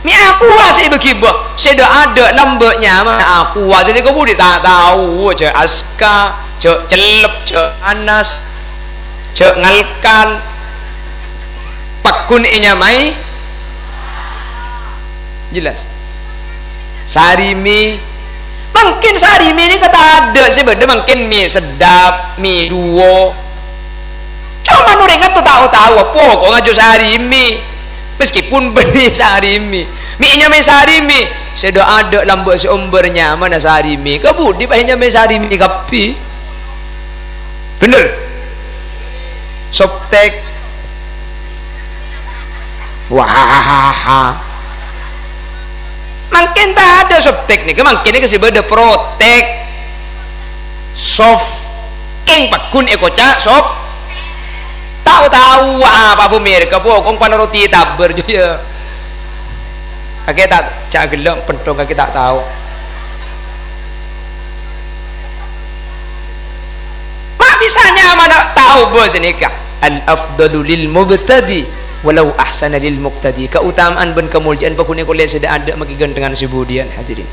mi aku sih begitu sudah ada lambaknya mah aku jadi kau budi tak tahu je aska je celep je anas je ngalkan pakun inyamai jelas sarimi mungkin sarimi ini kata ada sih beda mungkin mie sedap mie duo cuma orang kan tuh tahu apa kok ngaju sarimi meskipun benih sarimi mie nya mie sarimi sudah ada lambak seumbernya mana sarimi kebudi pahnya mie sarimi kapi bener Softtek wah makin tak ada Softtek nih makin ini kasih beda Protek soft keng pakun ekoca soft tahu apa pemirsa pokong pada roti taber juga kakek tak cak gelap pentong kakek tak tahu mak bisanya mana tahu bos ini kah al afdalu lil mubtadi walau ahsana lil muqtadi keutamaan ben kemuliaan pakune kuliah sudah ada magigan dengan sebudian hadirin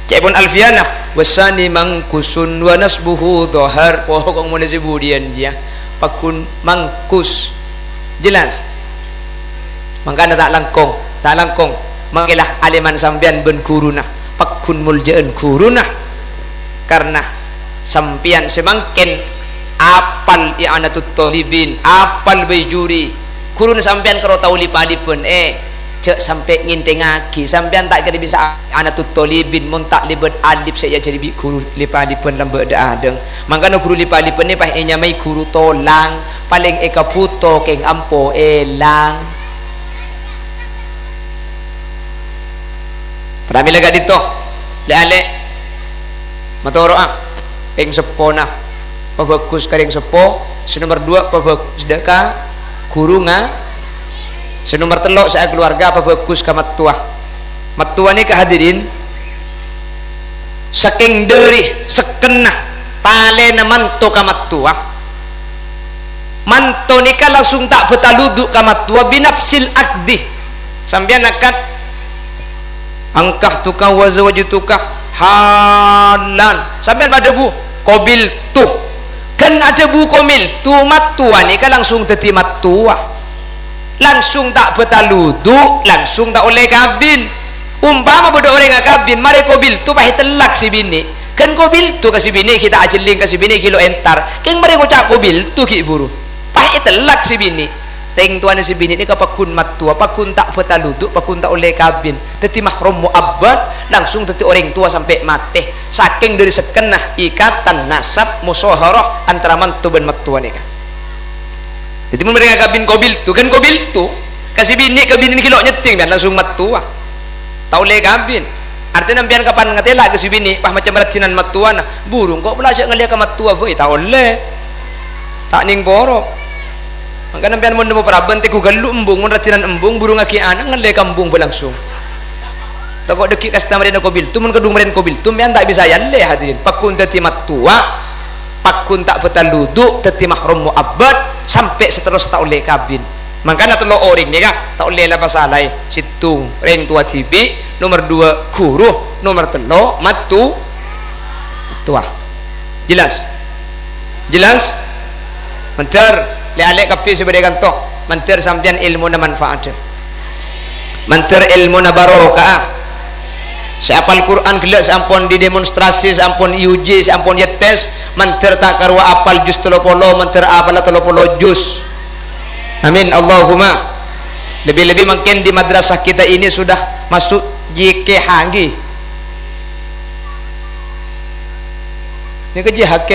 Cebon Alfianah wasani mangkusun wa nasbuhu dhahar pokok mun sebudian dia pakun mangkus jelas mangkana tak langkong mangilah aliman sampean ben kuruna pakun muljaan kuruna karena sampean semangkin apal i'anatut talibin apal bejuri kurun sampean karo tau lipalipun cek sampai ngintengaki sampean tak kira bisa i'anatut talibin mun tak libet alif saya jadi guru lipalipun lambe adeng mangkana guru lipalipun ni pah nyamai guru tolang paling eka puto keng ampo elang pramila gak dito lale matoro keng sepona pabagus karing sepo senomor 2 pabagus deka guru senomor 3 saya keluarga pabagus ka matua ni kehadirin saking dari sekenah tale na manto ka matua manto ni ka langsung tak betaludu ka matua binafsil akdi sambian akat angkah tuka wazawajtuka halan sambian pada bu kobil tuh kan ada buku mil tu matua ni kan langsung teti matua langsung tak betaludu langsung tak oleh kabin umpama bodoh orang ngak kabin mari kobil tu pahit telak si bini kan kobil tu kasih bini kita ajeling kasih bini kilo entar keng mari kocak kobil tu ki buru pahit telak si bini teng tuan si bini ni kapakun matua pakun tak betaludu pakun tak oleh kabin teti mahrum muabbad langsung teti orang tua sampai mati saking dari sekenah ikatan nasab musaharah antara mantu dan matua ni kan jadi mereka kabin kobil tu kasih bini kabin ni kilo nyeting dan langsung matua tak oleh kabin artinya nampian kapan ngatela ke si bini pah macam ratinan matuan burung kok pula asyik ngeliat ke matua boy tak oleh tak ning borok maka nampian mun nemu praben te ku galu embung mun ratinan embung burung aki anak ngeliat kambung berlangsung tak kok dekik kasta maren ko biltum mun kedung maren ko biltum yan tak bisa yan le hadirin pakun tati matua pakun tak betaludu tati mahrum muabbad sampai seterus tak oleh kabin makanya telo orang ni kah tak oleh lah pasalai situng ring tua tibi nomor 2 kuruh nomor 3 matu tua jelas menter le alek kapi sebagai kantok menter sampean ilmu na manfaat menter ilmu na barokah seapal Quran gelak sampun didemonstrasi sampun uji sampun yetes menter tak karwa apal juz 30 menter apal 30 juz. Amin Allahumma. Lebih-lebih mungkin di madrasah kita ini sudah masuk JK Hangi. Ini ke JHK.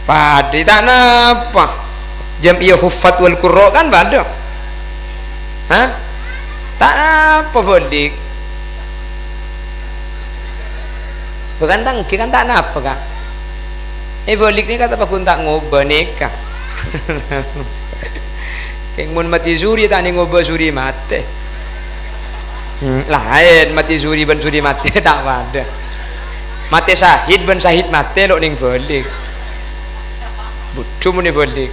Padi tak napa. Jam'iyah Huffat wal Qurra kan ada. Hah? Tak apa bodik. Bukan tangki kan tak napa kak. Bodik ni kata pakun tak ngubah nikah. Keng mun mati suri tak ni ngubah suri mati lain mati suri ban suri mati tak ada mati sahid ban sahid mati lo ning bolik bucu mun bolik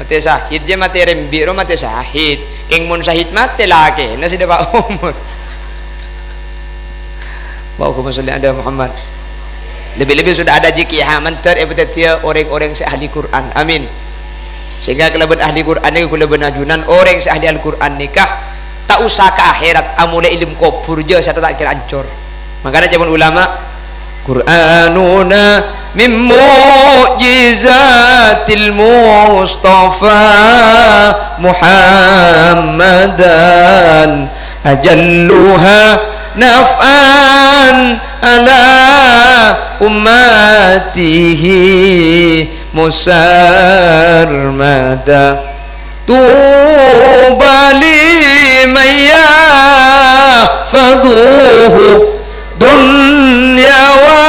mati sahid je mati rembi ro mati sahid keng mun sahid mati lagi nasi dah pak umur Allahumma sholli ala Muhammad. Lebih-lebih sudah ada jiki hamantar ebetetia orang-orang ahli Quran. Amin. Sehingga kelaban ahli Quran ni kelaban ajunan orang ahli Al-Quran nikah tak usah ke akhirat amule ilmu kubur je saya tak kira ancur. Makanya zaman ulama Qur'anuna min mu'jizatil Mustafa Muhammadan ajalluha naf'an ala ummatihi musarmada tubali maya faduhu dunya wa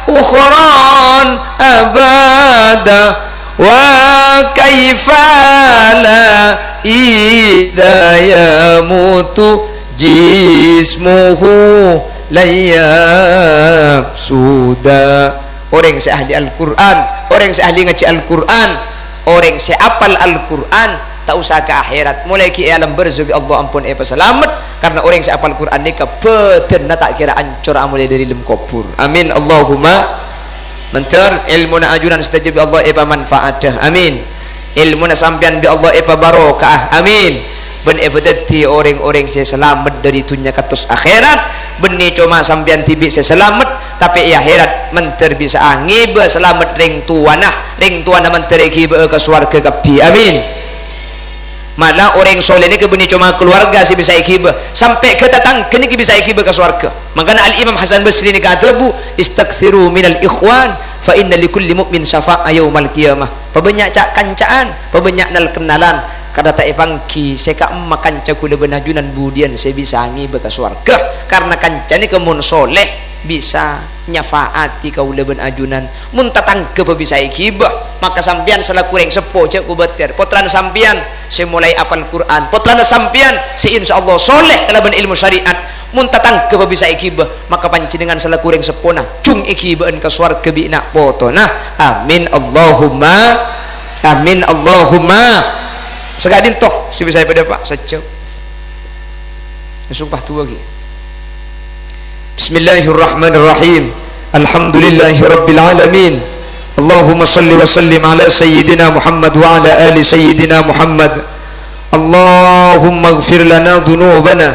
ukhran abada wa kaifala idha yamutu jismuhu layab sudah. Orang seahli Al-Quran, orang seahli ngaji Al-Quran, orang seapal Al-Quran tak usah ke akhirat mulai ki alam berzubi Allah ampun selamat karena orang seapal Quran ni kebeten tak kira ancur mulai dari lem kubur. Amin Allahumma. Menter ilmu na ajunan setajib Allah manfaat. Amin. Ilmu na sampian bi Allah barokah. Amin. Ben ebedati orang-orang saya selamat dari dunia katus akhirat benih cuma sampian tibi saya selamat tapi ya akhirat menter bisa ngiba selamat ring tuana menter kiba ke surga kapi. Amin. Malah orang soleh ni kebenih cuma keluarga si bisa ikiba sampai ke tatang kini bisa ikiba ke surga. Makanya Al-Imam Hasan Basri ni kata bu istakthiru minal ikhwan fa inna likulli mu'min syafa'a yaumal qiyamah. Pabanyak cak kancaan, pabanyak nal kenalan. Kada tak ipangki seka makan cakula benajunan budian saya bisa ngiba ke surga karena kancani kemun soleh bisa nyafaati kaula benajunan mun tatang ke bisa ikibah maka sampian salah kurang sepo cak kubatir potran sampian saya mulai apal Quran potran sampian saya insyaallah soleh kalaban ilmu syariat mun tatang ke bisa ikibah maka panci dengan salah kurang sepona cung ikibaan ke surga bina potona. Amin Allahumma. Amin Allahumma. Segadin toh si bisa pada pak saja sumpah tua lagi. Bismillahirrahmanirrahim. Alhamdulillahirabbil alamin. Allahumma salli wa sallim ala sayyidina Muhammad wa ala ali sayyidina Muhammad. Allahumma ighfir lana dhunubana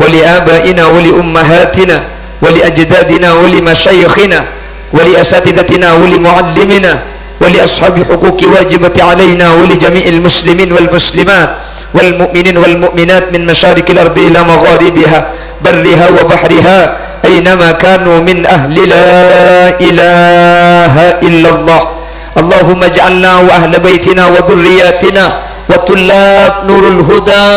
wa li abaina wa li ummahatina wa li ajdadina wa li mashayikhina wa li asatidatina wa li muallimina ولأصحاب حقوق واجبة علينا ولجميع المسلمين والمسلمات والمؤمنين والمؤمنات من مشارق الأرض إلى مغاربها برها وبحرها أينما كانوا من أهل لا إله إلا الله. اللهم اجعلنا وأهل بيتنا وذرياتنا وطلاب نور الهدى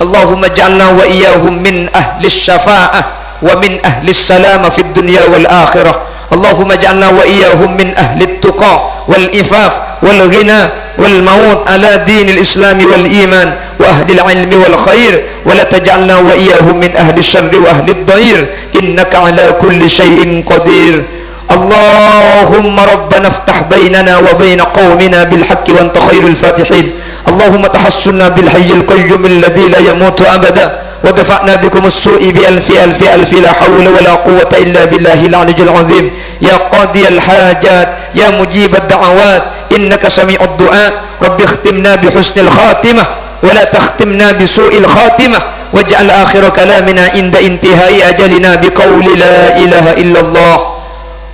اللهم اجعلنا وإياهم من أهل الشفاعة ومن أهل السلامة في الدنيا والآخرة. اللهم اجعلنا وإياهم من أهل التقى والإفاف والغنى والموت على دين الإسلام والإيمان وأهل العلم والخير، ولا تجعلنا وإياهم من أهل الشر وأهل الضير، إنك على كل شيء قدير. اللهم ربنا افتح بيننا وبين قومنا بالحق وأنت خير الفاتحين. اللهم تحسنا بالحي القيوم الذي لا يموت أبدا، ودفعنا بكم السوء بألف ألف ألف، لا حول ولا قوة إلا بالله العلي العظيم. يا قاضي الحاجات، يا مجيب الدعوات، إنك سميع الدعاء. رب اختمنا بحسن الخاتمة ولا تختمنا بسوء الخاتمة، واجعل آخر كلامنا عند انتهاء أجلنا بقول لا إله إلا الله.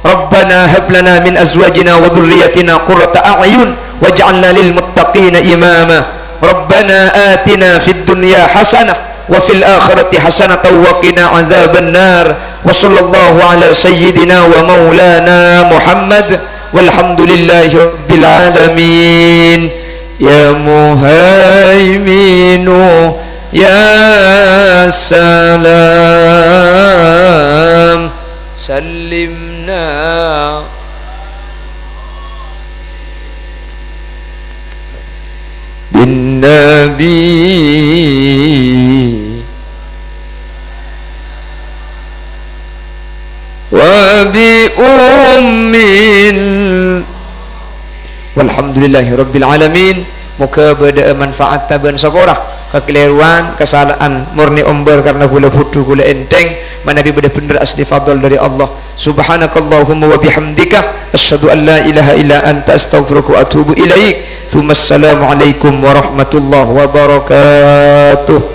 ربنا هب لنا من أزواجنا وذريتنا قرة أعين واجعلنا للمتقين إماما. ربنا آتنا في الدنيا حسنة وفي الآخرة حسنة وقنا عذاب النار. وصلى الله على سيدنا ومولانا محمد، والحمد لله رب العالمين. يا مهيمن يا سلام سلمنا بالنبي وبأم. Walhamdulillahi Rabbil Alamin. Moga bada manfaat taban sekolah, kekeliruan, kesalahan murni ombar karena gula bodoh gula enteng, manabi bada bener asli fadl dari Allah. Subhanakallahumma wa bihamdika asyhadu an la ilaha illa anta astaghfiruka wa atubu ilaik. Tsumma assalamu alaikum warahmatullahi wabarakatuh.